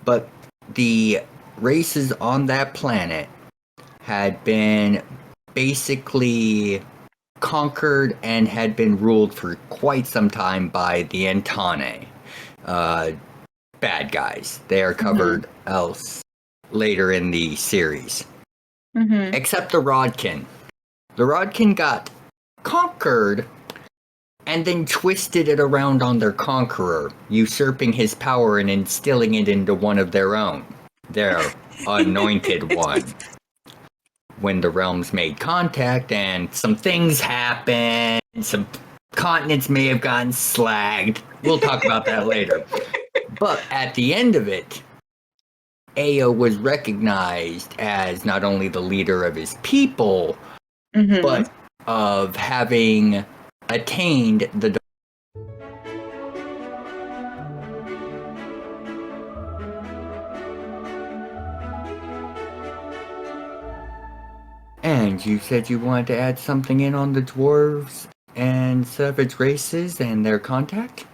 But the races on that planet had been basically conquered and had been ruled for quite some time by the Antane, bad guys. They are covered else later in the series. Mm-hmm. Except the Rodkin. The Rodkin got conquered and then twisted it around on their conqueror, usurping his power and instilling it into one of their own, their anointed one. When the realms made contact and some things happened, some continents may have gotten slagged. We'll talk about that later. But at the end of it, Ao was recognized as not only the leader of his people, but of having attained the And you said you wanted to add something in on the dwarves and savage races and their contact?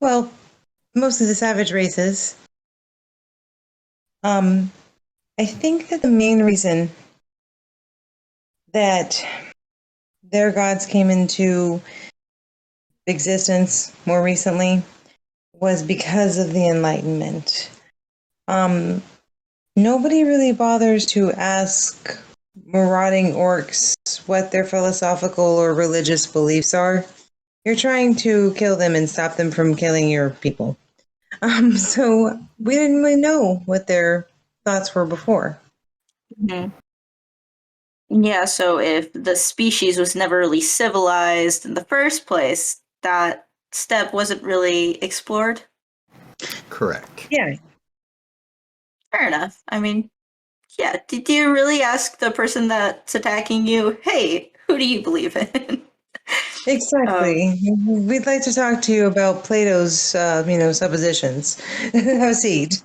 Well, most of the savage races. I think that the main reason that their gods came into existence more recently was because of the Enlightenment. Nobody really bothers to ask marauding orcs what their philosophical or religious beliefs are. You're trying to kill them and stop them from killing your people. So we didn't really know what their thoughts were before. Mm-hmm. Yeah, so if the species was never really civilized in the first place, that step wasn't really explored. Correct. Yeah. Fair enough. I mean, yeah. Did you really ask the person that's attacking you, hey, who do you believe in? Exactly. We'd like to talk to you about Plato's, suppositions. Have a seat.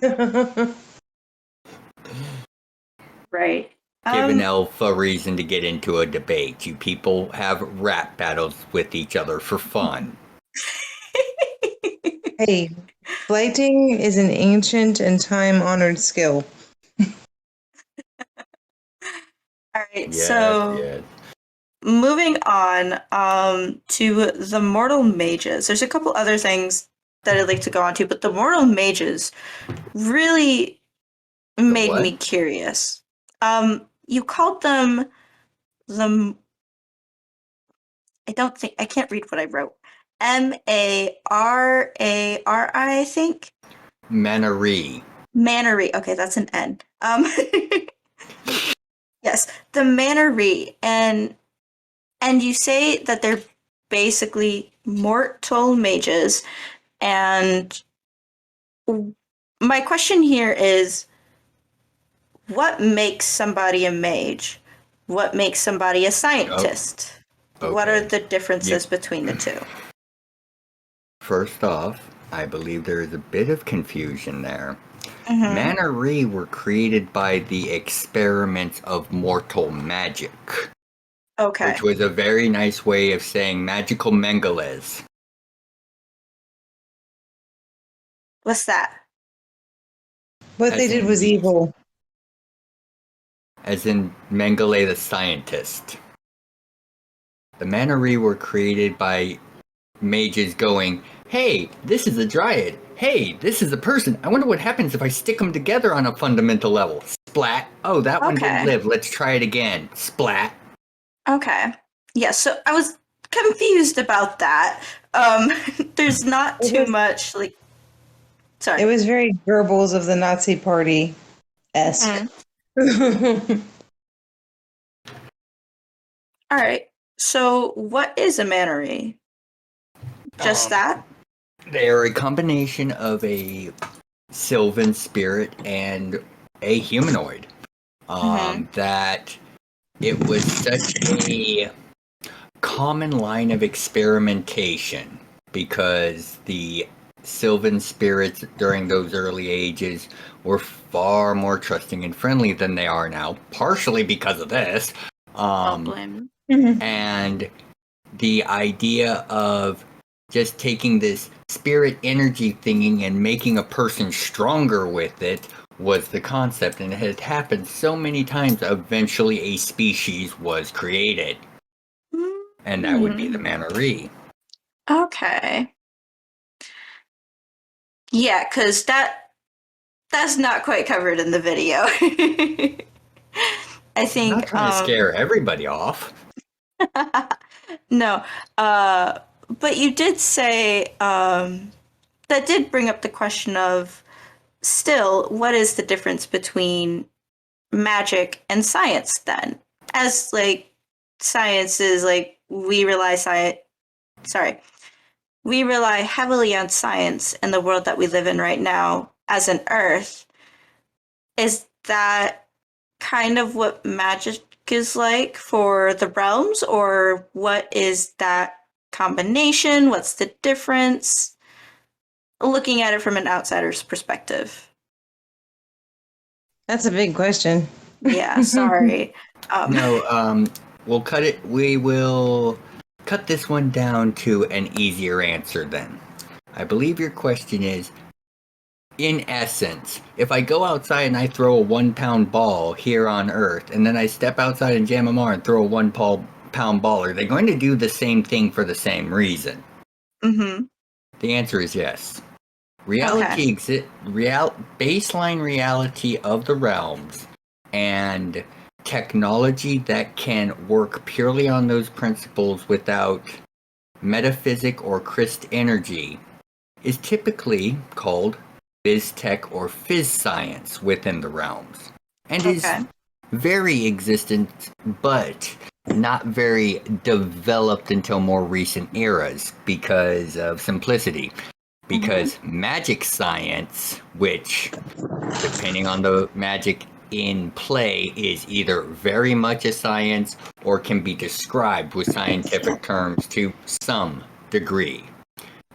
Right. Give an elf a reason to get into a debate. You people have rap battles with each other for fun. Hey, flighting is an ancient and time-honored skill. All right, Yes, so yes. moving on to the mortal mages. There's a couple other things that I'd like to go on to, but the mortal mages really made what? me curious. You called them the I can't read what I wrote. Manari, I think. Manari. Mannery. Okay, that's an N. Yes, the Mannery, and you say that they're basically mortal mages, and my question here is, what makes somebody a mage? What makes somebody a scientist? Oh, What are okay. the differences between the two? First off, I believe there is a bit of confusion there. Mm-hmm. Mannery were created by the experiments of mortal magic. Okay. Which was a very nice way of saying magical Mengeles. What's that? What they did was evil. As in Mengele the scientist. The Mannery were created by mages going, hey, this is a dryad. Hey, this is a person. I wonder what happens if I stick them together on a fundamental level. Splat. Oh, that one didn't live. Let's try it again. Splat. Okay. Yeah, so I was confused about that. There's not too much, sorry. It was very Goebbels of the Nazi Party-esque. All right. So, what is a mannery? Just that? They're a combination of a sylvan spirit and a humanoid. That it was such a common line of experimentation because the sylvan spirits during those early ages were far more trusting and friendly than they are now, partially because of this. Don't blame And the idea of just taking this spirit energy thingy and making a person stronger with it was the concept, and it had happened so many times. Eventually a species was created, and that would be the Mannery. Okay. Yeah, because that's not quite covered in the video. I I'm not think trying to scare everybody off. no. But you did say that did bring up the question of still, what is the difference between magic and science then? As like science is like we rely heavily on science in the world that we live in right now as an Earth. Is that kind of what magic is like for the realms, or what is that combination? What's the difference? Looking at it from an outsider's perspective. That's a big question. Yeah, sorry. No, we'll cut it. We will cut this one down to an easier answer then. I believe your question is, in essence, if I go outside and I throw a 1-pound ball here on Earth, and then I step outside in Jam'mR and throw a 1-pound ball, are they going to do the same thing for the same reason? Mm-hmm. The answer is yes. Okay. Baseline reality of the realms and technology that can work purely on those principles without metaphysic or Christ energy is typically called phys-tech or phys science within the realms, and is Okay. very existent but not very developed until more recent eras because of simplicity. Because magic science, which, depending on the magic in play, is either very much a science or can be described with scientific terms to some degree.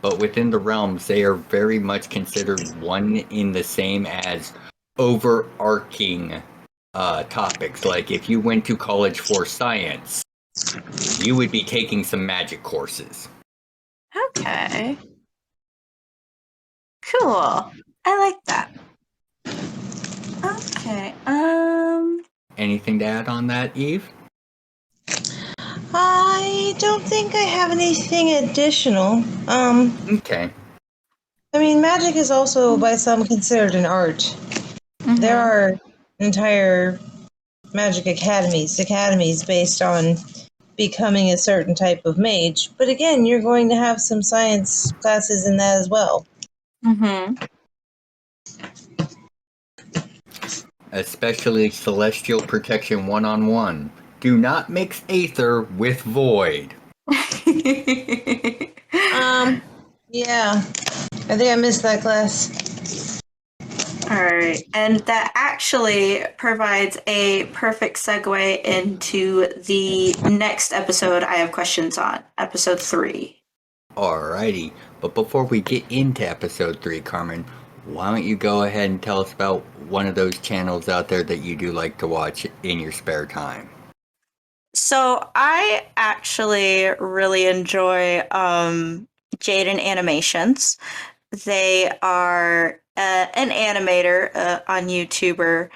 But within the realms, they are very much considered one in the same as overarching topics. Like if you went to college for science, you would be taking some magic courses. Okay. Cool. I like that. Okay. Anything to add on that, Eve? I don't think I have anything additional. Okay. I mean, magic is also by some considered an art. There are entire magic academies based on becoming a certain type of mage. But again, you're going to have some science classes in that as well. Especially Celestial Protection 1-on-1. Do not mix Aether with Void. Yeah. I think I missed that class. All right. And that actually provides a perfect segue into the next episode I have questions on, episode 3. Alrighty, but before we get into episode 3, Carmen, why don't you go ahead and tell us about one of those channels out there that you do like to watch in your spare time? So I actually really enjoy Jaden Animations. They are an animator on YouTuber.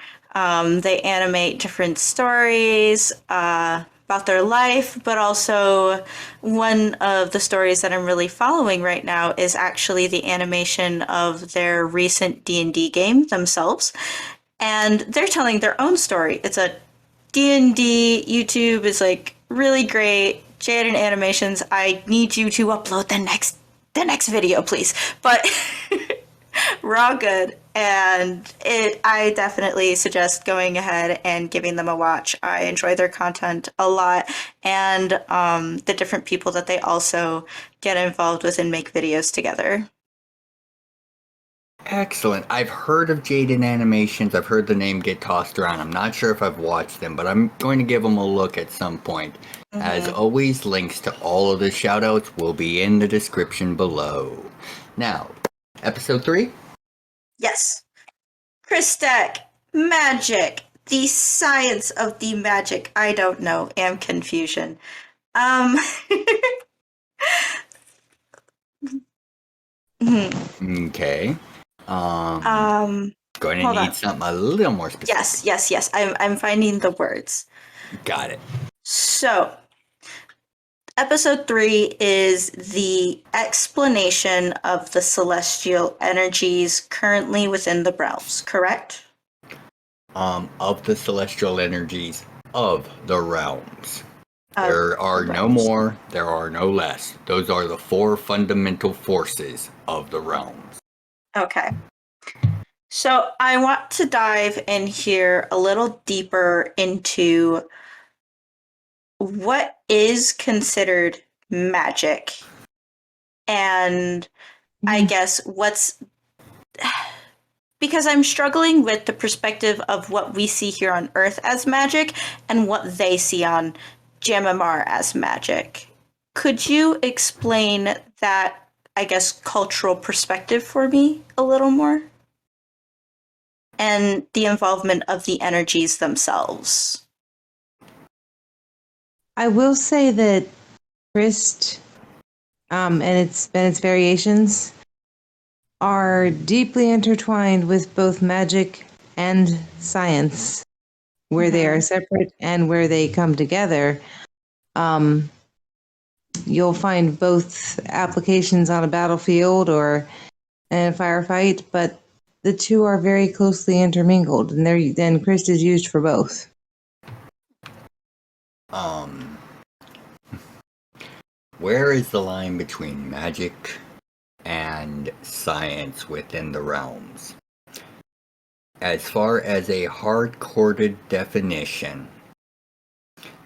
They animate different stories about their life, but also one of the stories that I'm really following right now is actually the animation of their recent D&D game themselves. And they're telling their own story. It's a D&D. YouTube is like really great. Jaden Animations, I need you to upload the next video, please. But Raw good. And I definitely suggest going ahead and giving them a watch. I enjoy their content a lot, and the different people that they also get involved with and make videos together. Excellent. I've heard of Jaden Animations. I've heard the name get tossed around. I'm not sure if I've watched them, but I'm going to give them a look at some point. As always, links to all of the shoutouts will be in the description below. Now, episode 3? Yes. Christek, magic, the science of the magic. I don't know, am confusion. Okay. Going to hold need on. something a little more specific. Yes. I'm finding the words. Got it. So, episode 3 is the explanation of the celestial energies currently within the realms, correct? Of the celestial energies of the realms. Of There are the no realms. more, there are no less. Those are the 4 fundamental forces of the realms. Okay. So I want to dive in here a little deeper into what is considered magic, and I guess because I'm struggling with the perspective of what we see here on Earth as magic and what they see on Jam'mar as magic. Could you explain that, I guess, cultural perspective for me a little more? And the involvement of the energies themselves. I will say that Christ and its variations are deeply intertwined with both magic and science, where they are separate and where they come together. You'll find both applications on a battlefield or in a firefight, but the two are very closely intermingled, and then Christ is used for both. Where is the line between magic and science within the realms? As far as a hard-coded definition,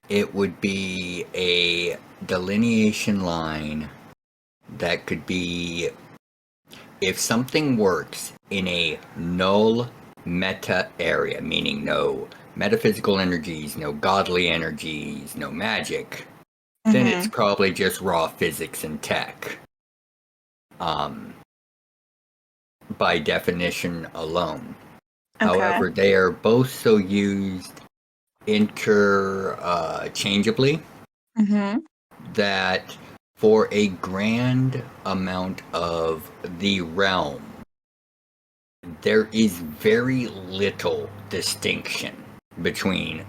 it would be a delineation line that could be, if something works in a null meta area, meaning no metaphysical energies, no godly energies, no magic, then it's probably just raw physics and tech. By definition alone. Okay. However, they are both so used interchangeably that for a grand amount of the realm, there is very little distinction between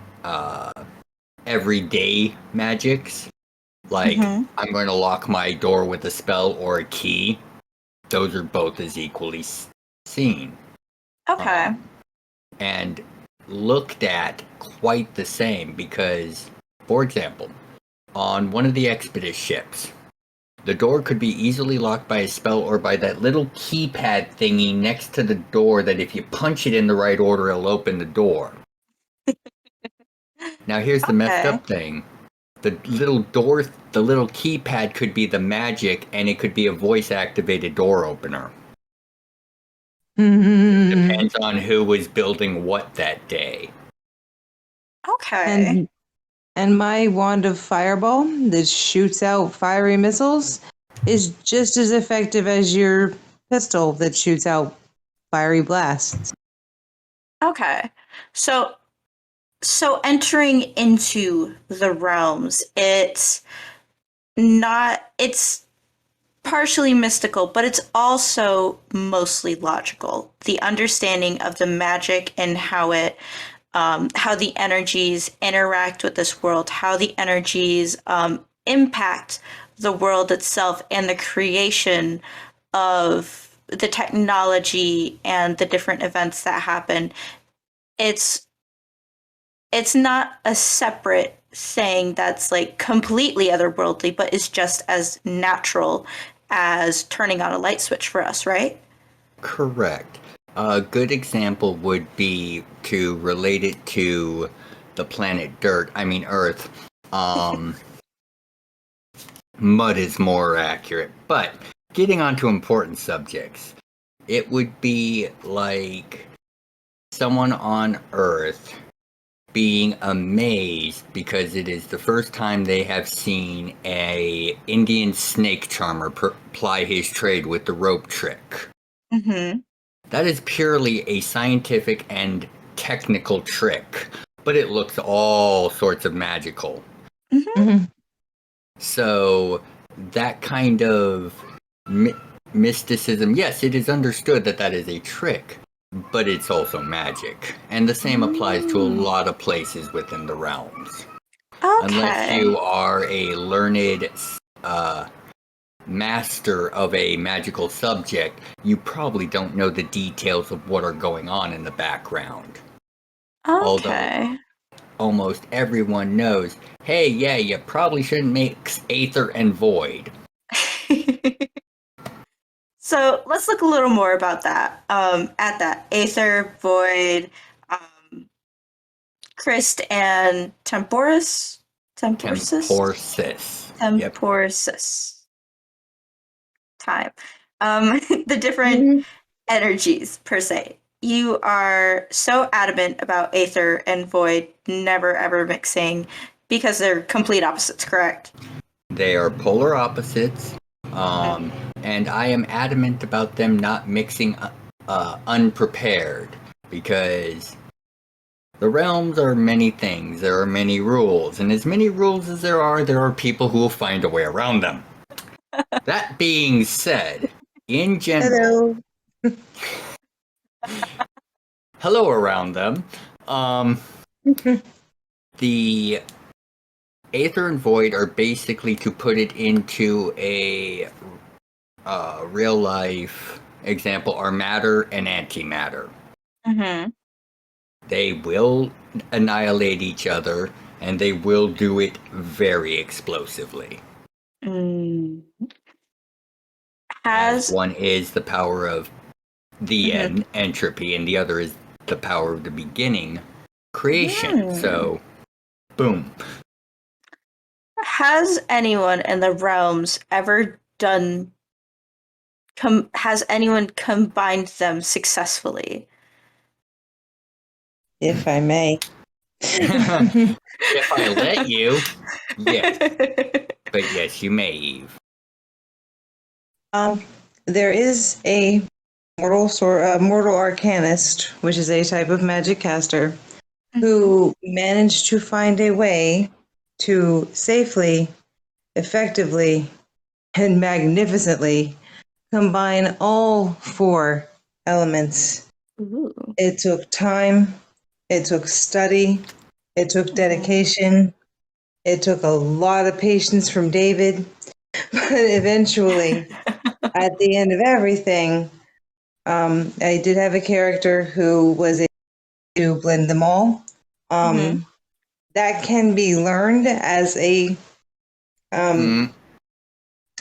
everyday magics. Like, I'm going to lock my door with a spell or a key. Those are both as equally seen. Okay. And looked at quite the same because, for example, on one of the Expedit ships, the door could be easily locked by a spell or by that little keypad thingy next to the door that if you punch it in the right order, it'll open the door. Now here's the messed up thing. The little keypad could be the magic, and it could be a voice-activated door opener. It depends on who was building what that day. Okay. And my wand of fireball that shoots out fiery missiles is just as effective as your pistol that shoots out fiery blasts. Okay. So entering into the realms, it's partially mystical, but it's also mostly logical. The understanding of the magic and how the energies interact with this world, how the energies impact the world itself, and the creation of the technology and the different events that happen. It's not a separate thing that's like completely otherworldly, but is just as natural as turning on a light switch for us, right? Correct. A good example would be to relate it to the planet Earth. Um, mud is more accurate. But getting onto important subjects, it would be like someone on Earth being amazed because it is the first time they have seen a Indian snake charmer ply his trade with the rope trick. Mm-hmm. That is purely a scientific and technical trick, but it looks all sorts of magical. Mm-hmm. Mhm. So that kind of mysticism, yes, it is understood that that is a trick, but it's also magic. And the same applies to a lot of places within the realms. Unless Okay. you are a learned master of a magical subject, you probably don't know the details of what are going on in the background. Although Okay. almost everyone knows, hey, yeah, you probably shouldn't mix aether and void. So let's look a little more about that. At that Aether, Void, Christ, and Temporis. Temporsis. Temporsis. Yep. Temporsis. Time. The different Mhm. energies per se. You are so adamant about Aether and Void never ever mixing because they're complete opposites, correct? They are polar opposites, and I am adamant about them not mixing unprepared because the realms are many things. There are many rules, and as many rules as there are people who will find a way around them. That being said, in general, Hello. hello around them. The Aether and Void are basically, to put it into a real life example, are matter and antimatter. Mm-hmm. They will annihilate each other, and they will do it very explosively. Mm. As Has one is the power of the mhm. end, entropy, and the other is the power of the beginning, creation. Hmm. So, boom. Has anyone in the realms ever done has anyone combined them successfully? If I may. If I let you, yes. But yes, you may, Eve. um, there is a mortal arcanist, which is a type of magic caster, who managed to find a way to safely, effectively, and magnificently combine all four elements. Ooh. It took time, it took study, it took dedication, it took a lot of patience from David, but eventually, at the end of everything, I did have a character who was able to blend them all. Mhm. That can be learned as Mm,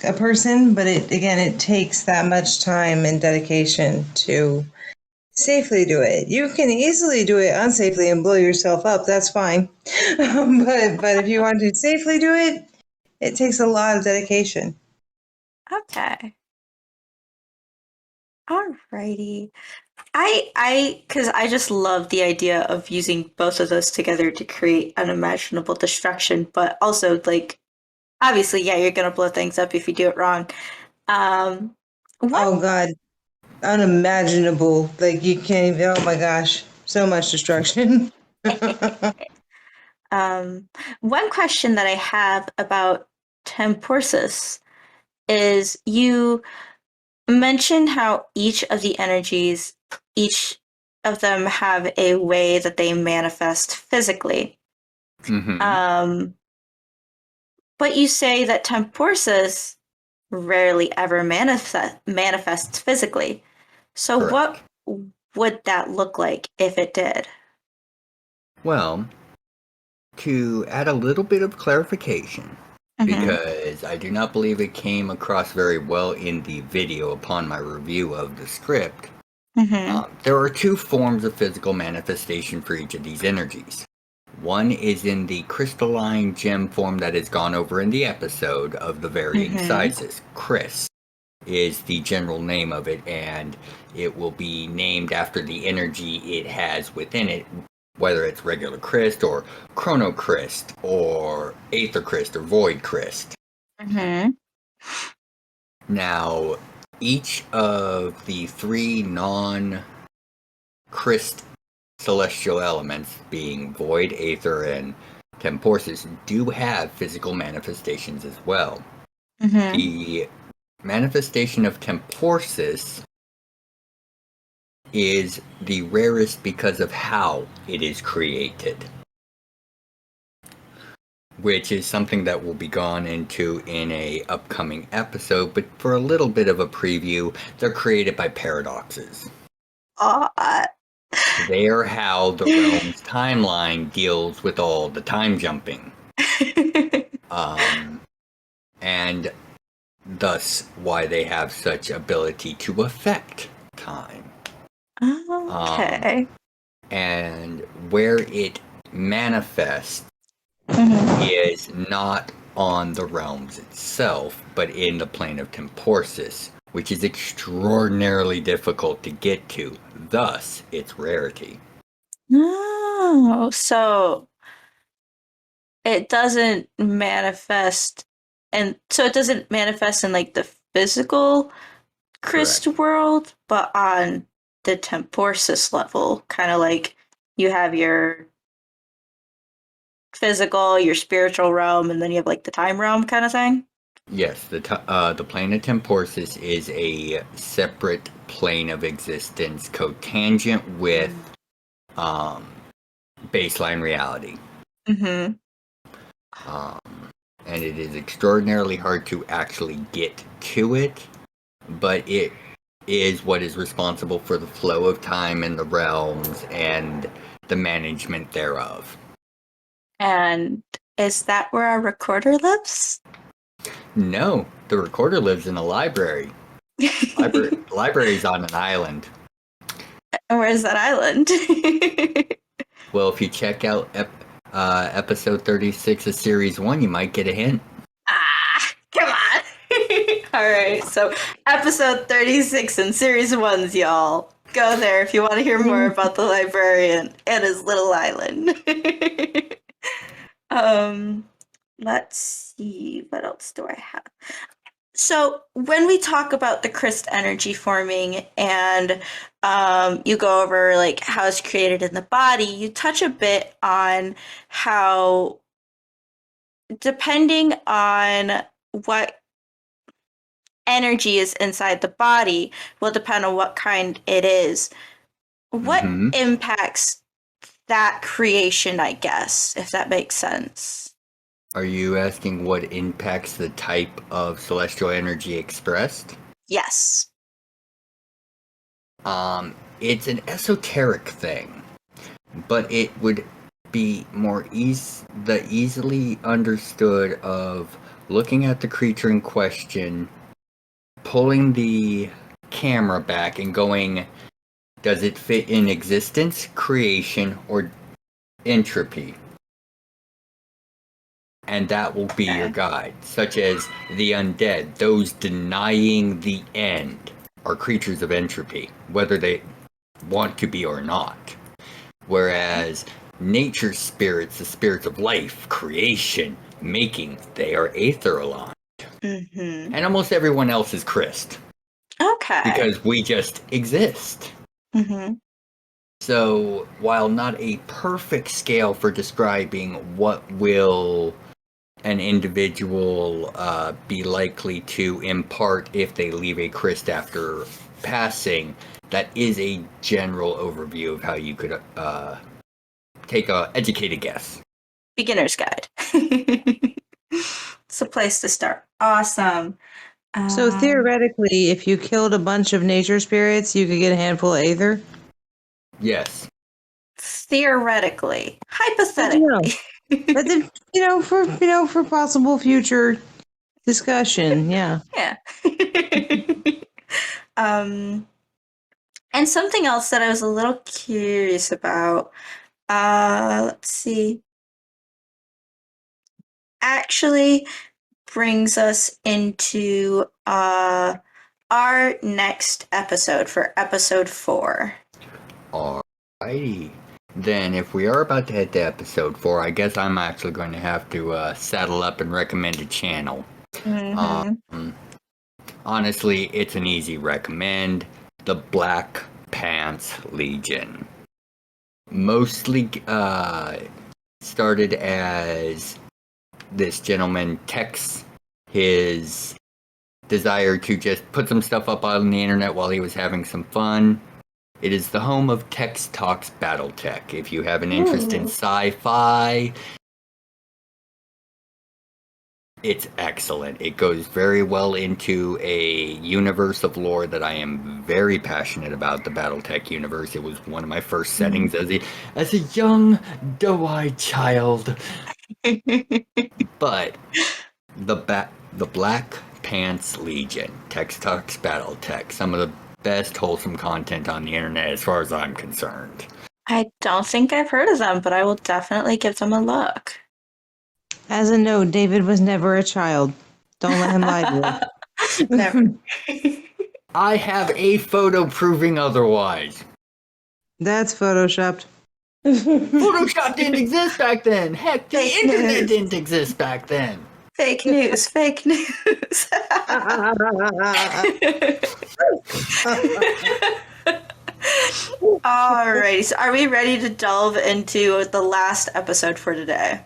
a person, but it takes that much time and dedication to safely do it. You can easily do it unsafely and blow yourself up. That's fine, but if you want to safely do it, it takes a lot of dedication. Okay. Alrighty. Because I just love the idea of using both of those together to create unimaginable destruction, but also, like, obviously, yeah, you're gonna blow things up if you do it wrong. What Oh God, unimaginable! Like you can't even. Oh my gosh, so much destruction. Um, one question that I have about Temporsis is you mentioned how each of the energies, each of them have a way that they manifest physically. hmm Um, but you say that Temporsis rarely ever manifests physically. So what Correct. would that look like if it did? Well, to add a little bit of clarification, because I do not believe it came across very well in the video upon my review of the script. There are two forms of physical manifestation for each of these energies. One is in the crystalline gem form that is gone over in the episode of the varying sizes. Crys is the general name of it, and it will be named after the energy it has within it, whether it's regular crystal or chronocryst or aether crystal or void crystal. Now, each of the three non-crystal celestial elements, being void, aether, and temporsis, do have physical manifestations as well. The manifestation of temporsis is the rarest because of how it is created, which is something that will be gone into in a upcoming episode. But for a little bit of a preview, they're created by paradoxes. They are how the realm's timeline deals with all the time jumping. And thus why they have such ability to affect time. Okay. And where it manifests is not on the realms itself, but in the plane of temporsis, which is extraordinarily difficult to get to, thus its rarity. Oh, so it doesn't manifest, and so it doesn't manifest in like the physical Christ world, but on the temporsis level, kind of like you have your physical, your spiritual realm, and then you have like the time realm kind of thing. Yes, the plane of temporsis is a separate plane of existence, cotangent with baseline reality. And it is extraordinarily hard to actually get to it, but it is what is responsible for the flow of time in the realms and the management thereof. And is that where our recorder lives? No, the recorder lives in a library. Library's on an island. Where's that island? Well, if you check out episode 36 of series 1, you might get a hint. Come on. All right, so episode 36 in series 1's, y'all. Go there if you want to hear more about the librarian and his little island. Let's see, what else do I have? So when we talk about the Christ energy forming and you go over like how it's created in the body, you touch a bit on how depending on what energy is inside the body will depend on what kind it is. What impacts that creation, I guess, if that makes sense? Are you asking what impacts the type of celestial energy expressed? Yes. It's an esoteric thing, but it would be more easily understood of looking at the creature in question, pulling the camera back and going, does it fit in existence, creation, or entropy? And that will be your guide, such as the undead. Those denying the end are creatures of entropy, whether they want to be or not. Whereas nature's spirits, the spirits of life, creation, making, they are aether aligned. And almost everyone else is Christ. Okay. Because we just exist. So, while not a perfect scale for describing what will an individual be likely to impart if they leave a Christ after passing, that is a general overview of how you could take a educated guess. Beginner's guide. It's a place to start. Awesome. So theoretically, if you killed a bunch of nature spirits, you could get a handful of aether? Yes. Theoretically. Hypothetically. But then, for possible future discussion, yeah. Yeah. um, and something else that I was a little curious about. Let's see. Actually brings us into our next episode for episode 4. Alrighty. Then, if we are about to head to episode 4, I guess I'm actually going to have to saddle up and recommend a channel. Mm-hmm. Honestly, it's an easy recommend. The Black Pants Legion. Mostly started as this gentleman texts his desire to just put some stuff up on the internet while he was having some fun. It is the home of Tex Talks Battletech. If you have an interest in sci-fi, it's excellent. It goes very well into a universe of lore that I am very passionate about, the Battletech universe. It was one of my first settings as a young, doe-eyed child. But the Black Pants Legion, Tex Talks Battletech, some of the best wholesome content on the internet as far as I'm concerned. I don't think I've heard of them, but I will definitely give them a look. As a note, David was never a child. Don't let him lie to you. Never. I have a photo proving otherwise. That's photoshopped. Photoshop didn't exist back then. Heck, the Fake internet news. didn't exist back then. Fake news. Fake news. Alrighty, so are we ready to delve into the last episode for today?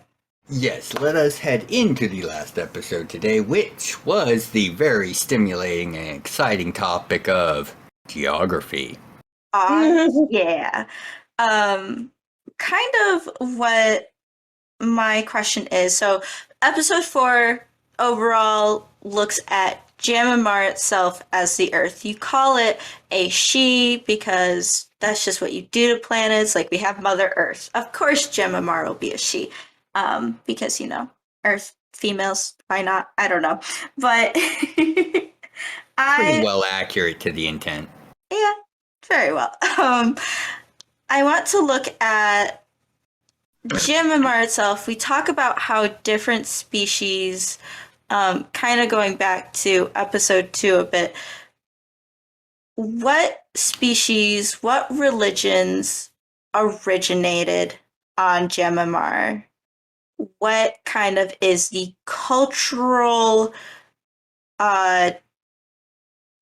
Yes, let us head into the last episode today, which was the very stimulating and exciting topic of geography. Yeah. Kind of what my question is. So, episode 4 overall looks at Jam'mar itself as the Earth. You call it a she because that's just what you do to planets. Like, we have Mother Earth. Of course, Jam'mar will be a she. Because, Earth, females, why not? I don't know. But Pretty well accurate to the intent. Yeah, very well. I want to look at Jam'mar itself. We talk about how different species, kind of going back to episode 2 a bit, what species, what religions originated on Jam'mar? What kind of is the cultural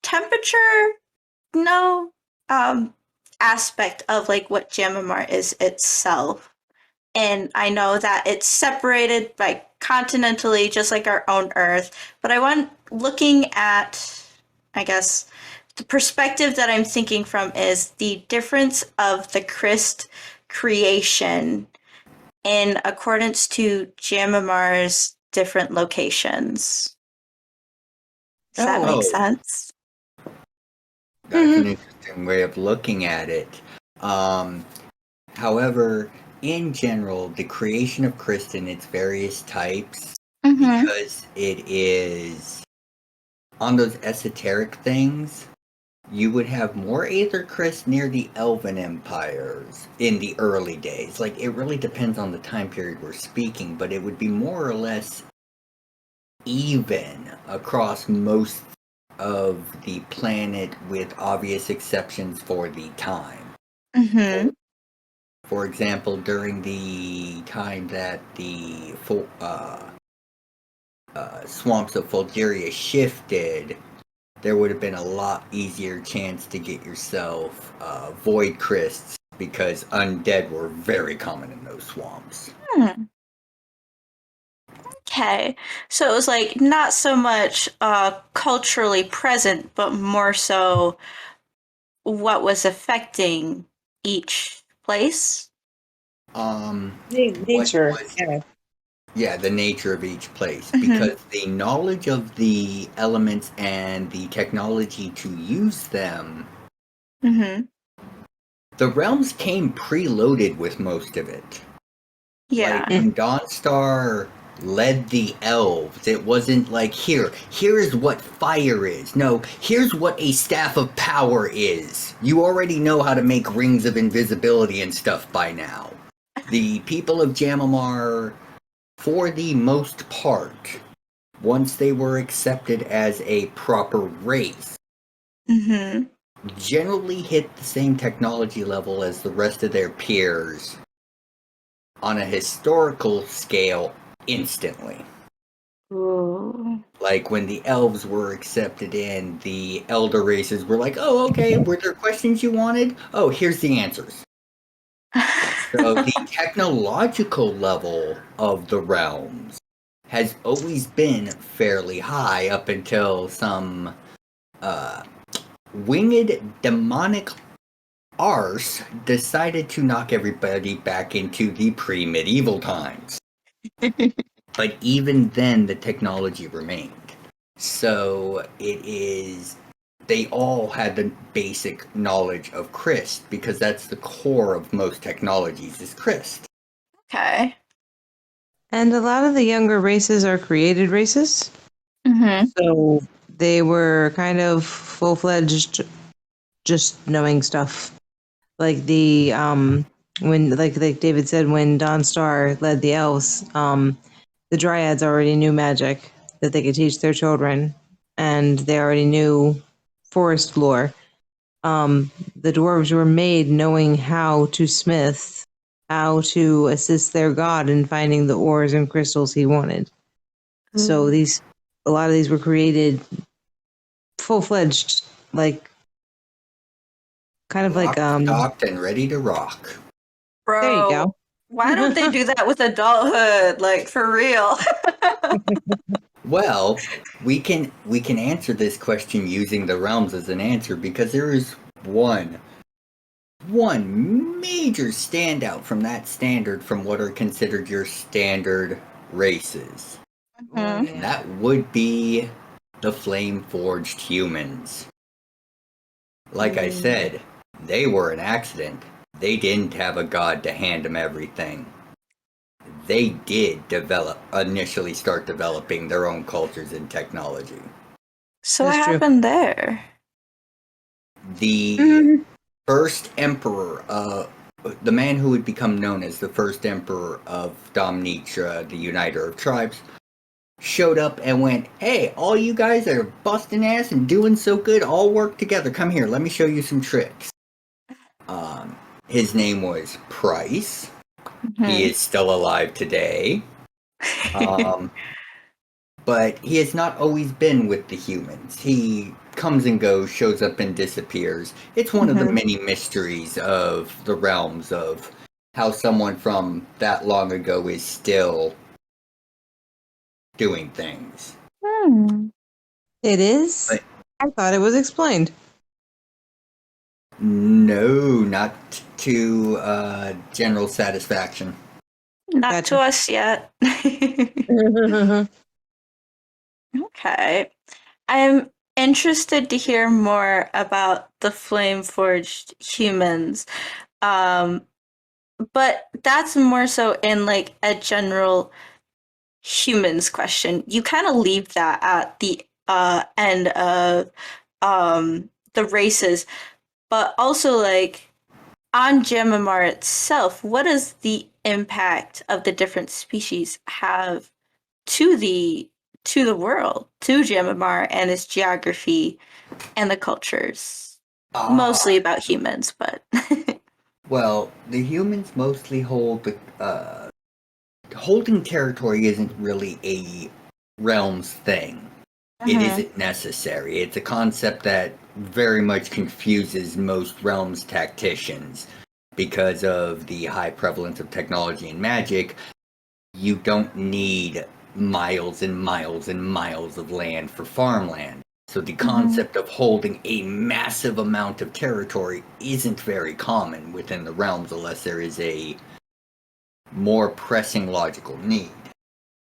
temperature? No, aspect of like what Jam'mar is itself. And I know that it's separated by continentally, just like our own Earth. But I want looking at, I guess, the perspective that I'm thinking from is the difference of the Christ creation in accordance to Jam'mar's different locations. Does that make sense? That's an interesting way of looking at it. However, in general, the creation of Christ in its various types, because it is on those esoteric things, you would have more Aether Christ near the Elven empires in the early days. Like, it really depends on the time period we're speaking, but it would be more or less even across most of the planet, with obvious exceptions for the time. For example, during the time that the swamps of Fulgeria shifted, there would have been a lot easier chance to get yourself Void Crysts, because undead were very common in those swamps. Okay, so it was like not so much culturally present, but more so what was affecting each place. Nature. Yeah, the nature of each place, because the knowledge of the elements and the technology to use them, the realms came preloaded with most of it. Yeah. Like, when Dawnstar led the elves, it wasn't like, here's what fire is. No, here's what a staff of power is. You already know how to make rings of invisibility and stuff by now. The people of Jam'mar, for the most part, once they were accepted as a proper race, Mm-hmm. generally hit the same technology level as the rest of their peers on a historical scale instantly. Ooh. Like when the elves were accepted in, the elder races were like, oh, okay, were there questions you wanted? Oh, here's the answers. So the technological level of the realms has always been fairly high up until some winged demonic arse decided to knock everybody back into the pre-medieval times. But even then, the technology remained. So they all had the basic knowledge of Christ, because that's the core of most technologies is Christ. Okay. And a lot of the younger races are created races. Mm-hmm. So they were kind of full-fledged, just knowing stuff. Like the when like David said, when Dawnstar led the elves, the dryads already knew magic that they could teach their children, and they already knew forest lore. The dwarves were made knowing how to smith, how to assist their god in finding the ores and crystals he wanted. So a lot of these were created full-fledged, like kind of like Locked, stocked, and ready to rock. there you Bro, go. why don't they do that with adulthood? Like, for real. Well, we can answer this question using the realms as an answer, because there is one major standout from that standard from what are considered your standard races. Oh, Mhm. And that would be the flame forged humans. Like I said, they were an accident. They didn't have a god to hand them everything. They did initially start developing their own cultures and technology. So That's what true. happened there? The first emperor, the man who would become known as the first emperor of Domnitra, the Uniter of Tribes, showed up and went, hey, all you guys that are busting ass and doing so good, all work together. Come here, let me show you some tricks. His name was Price. He is still alive today. But he has not always been with the humans. He comes and goes, shows up and disappears. It's one of the many mysteries of the realms of how someone from that long ago is still doing things. It is? But I thought it was explained. no, not to general satisfaction. Not to Gotcha. us yet. Okay. I'm interested to hear more about the flame forged humans. Um, but that's more so in like a general humans question. You kind of leave that at the end of the races, but also like on Jam'mar itself, what does the impact of the different species have to the world, to Jam'mar and its geography and the cultures? Mostly about humans, but Well, the humans mostly hold the. Holding territory isn't really a realms thing. It isn't necessary. It's a concept that very much confuses most realms tacticians. Because of the high prevalence of technology and magic, you don't need miles and miles and miles of land for farmland. So the concept of holding a massive amount of territory isn't very common within the realms unless there is a more pressing logical need.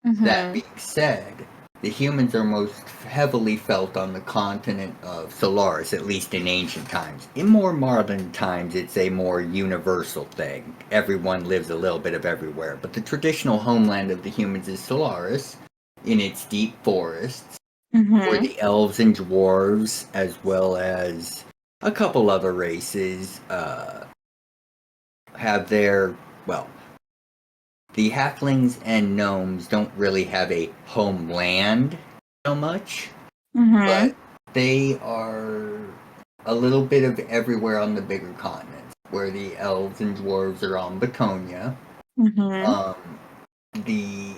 That being said, The humans are most heavily felt on the continent of Solaris, at least in ancient times. In more modern times, it's a more universal thing. Everyone lives a little bit of everywhere. But the traditional homeland of the humans is Solaris, in its deep forests, where the elves and dwarves, as well as a couple other races, have their, well, the halflings and gnomes don't really have a homeland so much, but they are a little bit of everywhere on the bigger continents, where the elves and dwarves are on Batonia. The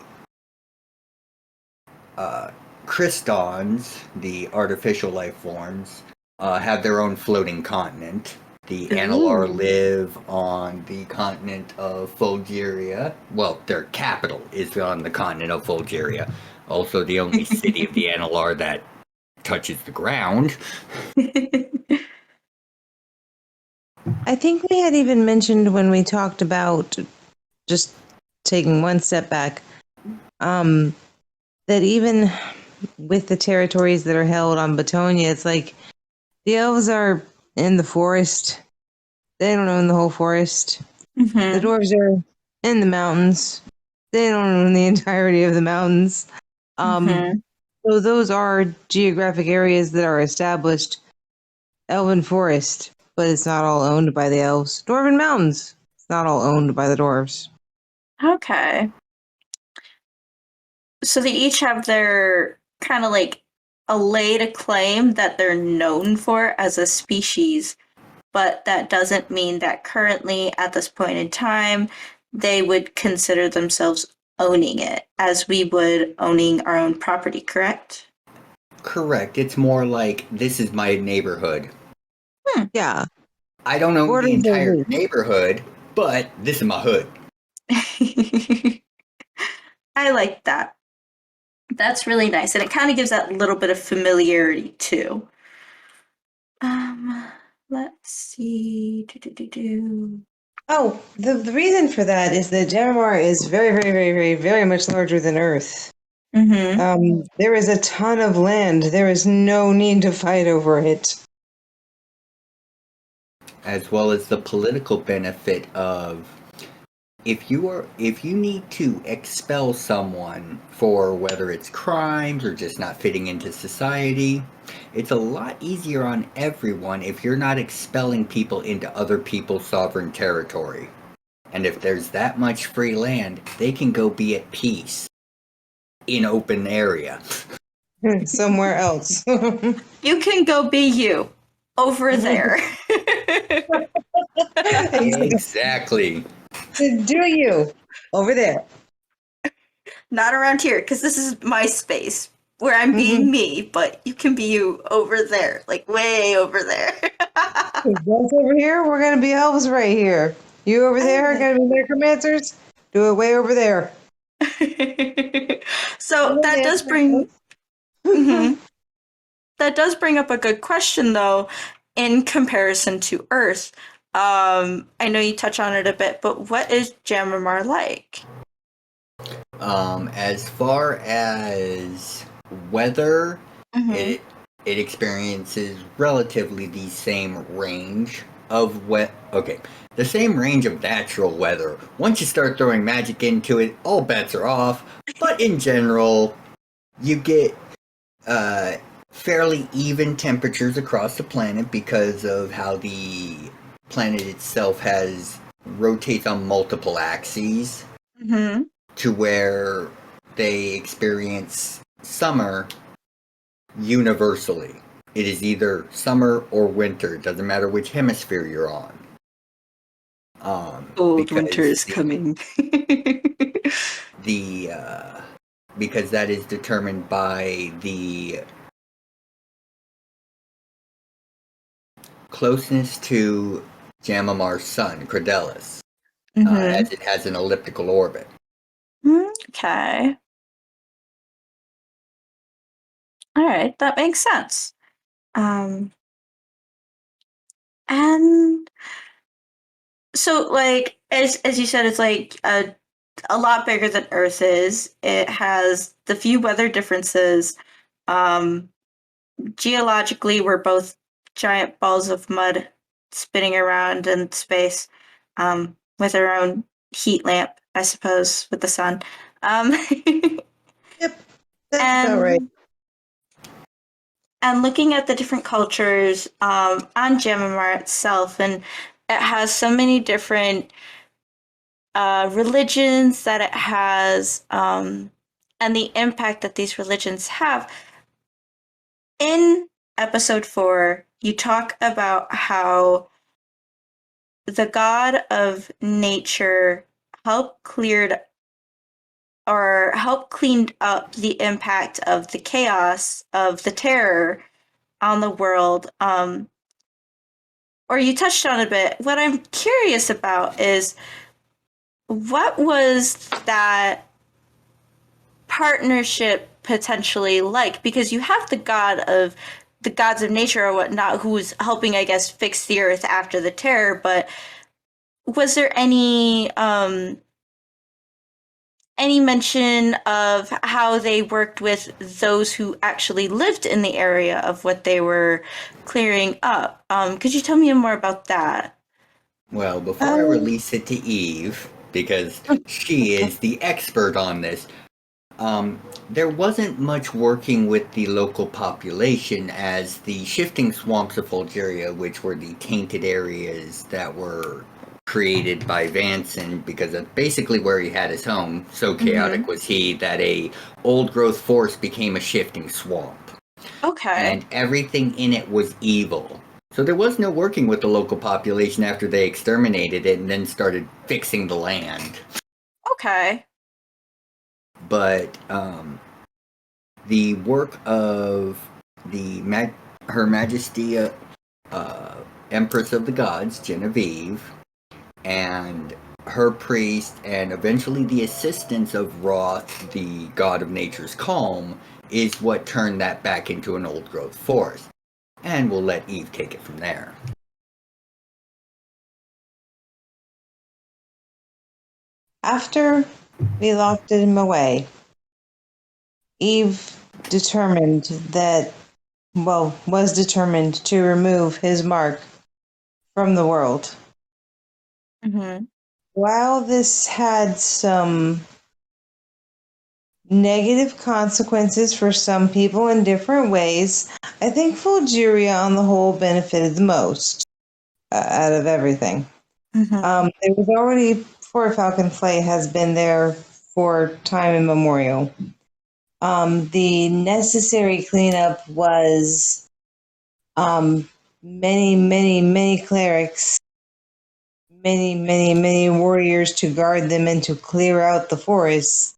Crystons, the artificial life forms, have their own floating continent. The Analar live on the continent of Fulgeria. Well, their capital is on the continent of Fulgeria. Also, the only city of the Analar that touches the ground. I think we had even mentioned when we talked about just taking one step back, that even with the territories that are held on Batonia, it's like the elves are in the forest. They don't own the whole forest. The dwarves are in the mountains. They don't own the entirety of the mountains. So those are geographic areas that are established. Elven forest, but it's not all owned by the elves. Dwarven mountains, it's not all owned by the dwarves. Okay. So they each have their kind of like a lay to claim that they're known for as a species, but that doesn't mean that currently at this point in time they would consider themselves owning it as we would owning our own property, correct? Correct. It's more like, this is my neighborhood. Yeah. I don't own the Borders are entire loose. neighborhood, but this is my hood. I like that. That's really nice, and it kind of gives that little bit of familiarity too. Let's see. Oh, the reason for that is that Jam'mar is very, very, very, very, very much larger than Earth. There is a ton of land. There is no need to fight over it. As well as the political benefit of, if you need to expel someone for whether it's crimes or just not fitting into society, it's a lot easier on everyone if you're not expelling people into other people's sovereign territory. And if there's that much free land, they can go be at peace in open area. Somewhere else. You can go be you over there. Exactly. Do you over there? Not around here, because this is my space where I'm being me, but you can be you over there, like way over there. Us over here, we're gonna be elves right here. You over there are gonna be necromancers. Do it way over there. So that does bring that does bring up a good question, though, in comparison to Earth. I know you touch on it a bit, but what is Jam'mar like? As far as weather, it experiences relatively the same range of the same range of natural weather. Once you start throwing magic into it, all bets are off. But in general, you get fairly even temperatures across the planet because of how the planet itself rotates on multiple axes. To where they experience summer universally. It is either summer or winter. It doesn't matter which hemisphere you're on. Old winter is coming. Because that is determined by the closeness to Jam'mar's sun, Credelis, as it has an elliptical orbit. Okay. All right, that makes sense. And so, like, as you said, it's like a lot bigger than Earth is. It has the few weather differences. Geologically, we're both giant balls of mud spinning around in space with our own heat lamp, I suppose, with the sun. Yep, that's about right. And looking at the different cultures on Jam'mar itself, and it has so many different religions that it has, and the impact that these religions have. In episode 4, you talk about how the god of nature helped cleared or helped cleaned up the impact of the chaos of the terror on the world. Or you touched on a bit. What I'm curious about is what was that partnership potentially like? Because you have the gods of nature or whatnot who's helping, I guess, fix the earth after the terror, but was there any mention of how they worked with those who actually lived in the area of what they were clearing up? Could you tell me more about that? Well, before I release it to Eve, because she is the expert on this, there wasn't much working with the local population, as the shifting swamps of Fulgeria, which were the tainted areas that were created by Vanson, because that's basically where he had his home. So chaotic was he that a old growth forest became a shifting swamp. Okay. And everything in it was evil. So there was no working with the local population after they exterminated it and then started fixing the land. Okay. But the work of Her Majesty Empress of the Gods, Genevieve, and her priest, and eventually the assistance of Roth, the god of nature's calm, is what turned that back into an old growth forest. And we'll let Eve take it from there. After we locked him away, Eve was determined to remove his mark from the world. Mm-hmm. While this had some negative consequences for some people in different ways, I think Fulgeria on the whole benefited the most out of everything. Mm-hmm. There was already Fort Falcon Flight has been there for time immemorial. The necessary cleanup was many clerics, many warriors to guard them and to clear out the forests,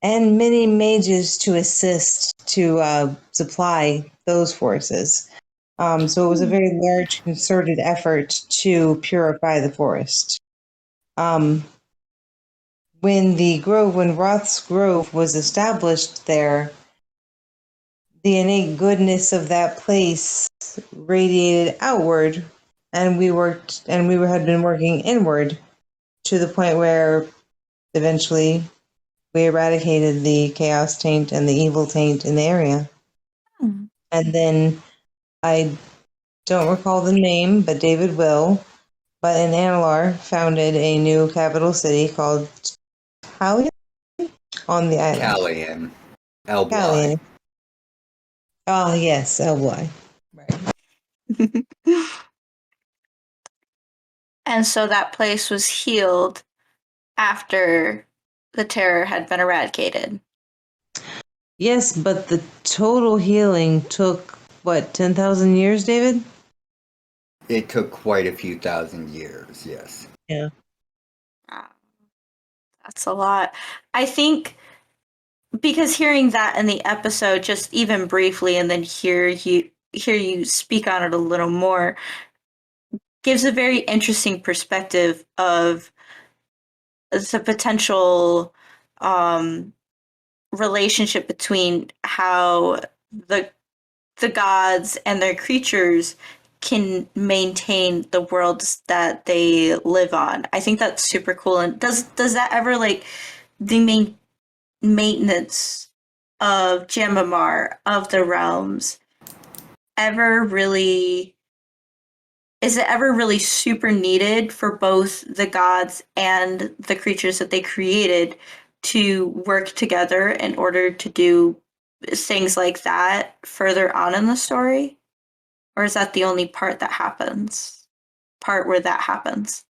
and many mages to assist to supply those forces. So it was a very large concerted effort to purify the forest. When Roth's Grove was established there, the innate goodness of that place radiated outward, and we had been working inward to the point where eventually we eradicated the chaos taint and the evil taint in the area. Hmm. And then I don't recall the name, but David will. But in Analar, founded a new capital city called Callian on the island. Callian. Elbly. Callian. Oh yes, Elbly. Right. And so that place was healed after the terror had been eradicated. Yes, but the total healing took what, 10,000 years, David? It took quite a few thousand years, yes. Yeah. That's a lot. I think because hearing that in the episode, just even briefly, and then hear you speak on it a little more, gives a very interesting perspective of the potential relationship between how the gods and their creatures can maintain the worlds that they live on. I think that's super cool. And does that ever like the maintenance of Jam'mar, of the realms, ever really, is it ever really super needed for both the gods and the creatures that they created to work together in order to do things like that further on in the story? Or is that the only part where that happens?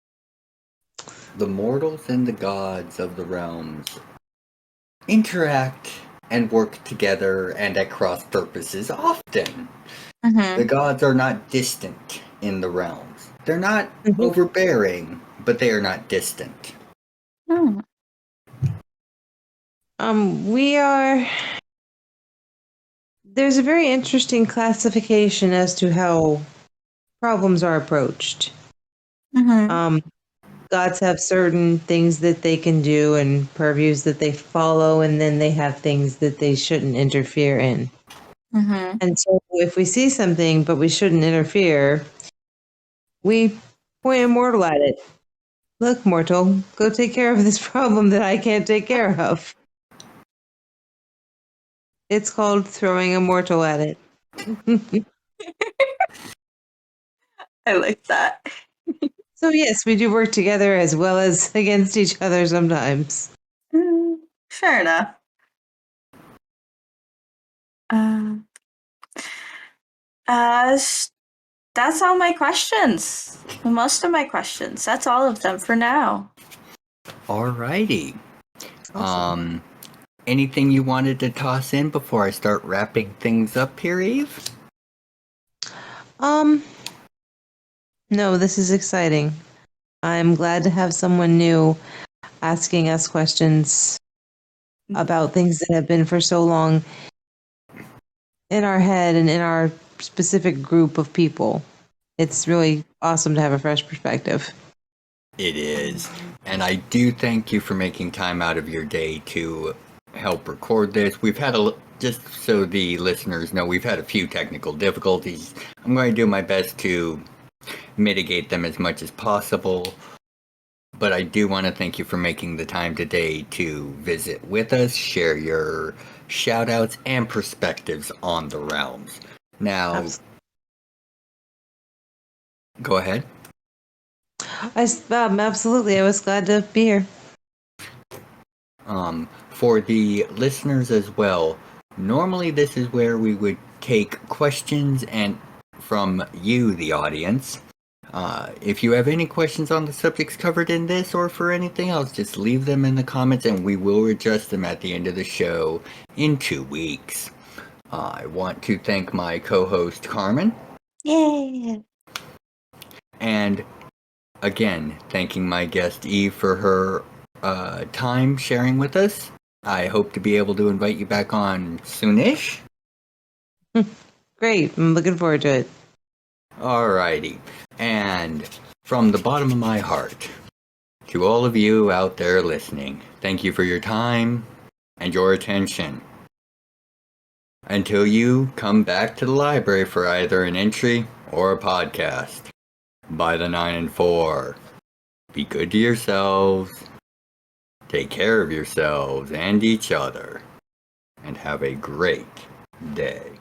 The mortals and the gods of the realms interact and work together and at cross purposes often. The gods are not distant in the realms. They're not overbearing, but they are not distant. Hmm. We are. There's a very interesting classification as to how problems are approached. Gods have certain things that they can do and purviews that they follow, and then they have things that they shouldn't interfere in. And so if we see something but we shouldn't interfere, we point a mortal at it. Look, mortal, go take care of this problem that I can't take care of. It's called throwing a mortal at it. I like that. So yes, we do work together as well as against each other sometimes. Fair enough. That's all my questions. Most of my questions. That's all of them for now. Alrighty. Awesome. Anything you wanted to toss in before I start wrapping things up here, Eve? No, this is exciting. I'm glad to have someone new asking us questions about things that have been for so long in our head and in our specific group of people. It's really awesome to have a fresh perspective. It is. And I do thank you for making time out of your day to help record this. We've had just so the listeners know, we've had a few technical difficulties. I'm going to do my best to mitigate them as much as possible. But I do want to thank you for making the time today to visit with us, share your shout-outs and perspectives on the realms. Now, go ahead. Absolutely. I was glad to be here. For the listeners as well, normally this is where we would take questions and from you, the audience. If you have any questions on the subjects covered in this or for anything else, just leave them in the comments and we will adjust them at the end of the show in 2 weeks. I want to thank my co-host Carmen. Yay! And again, thanking my guest Eve for her time sharing with us. I hope to be able to invite you back on soonish. Great. I'm looking forward to it. Alrighty. And from the bottom of my heart, to all of you out there listening, thank you for your time and your attention. Until you come back to the library for either an entry or a podcast, by the 9 and 4, be good to yourselves, take care of yourselves and each other, and have a great day.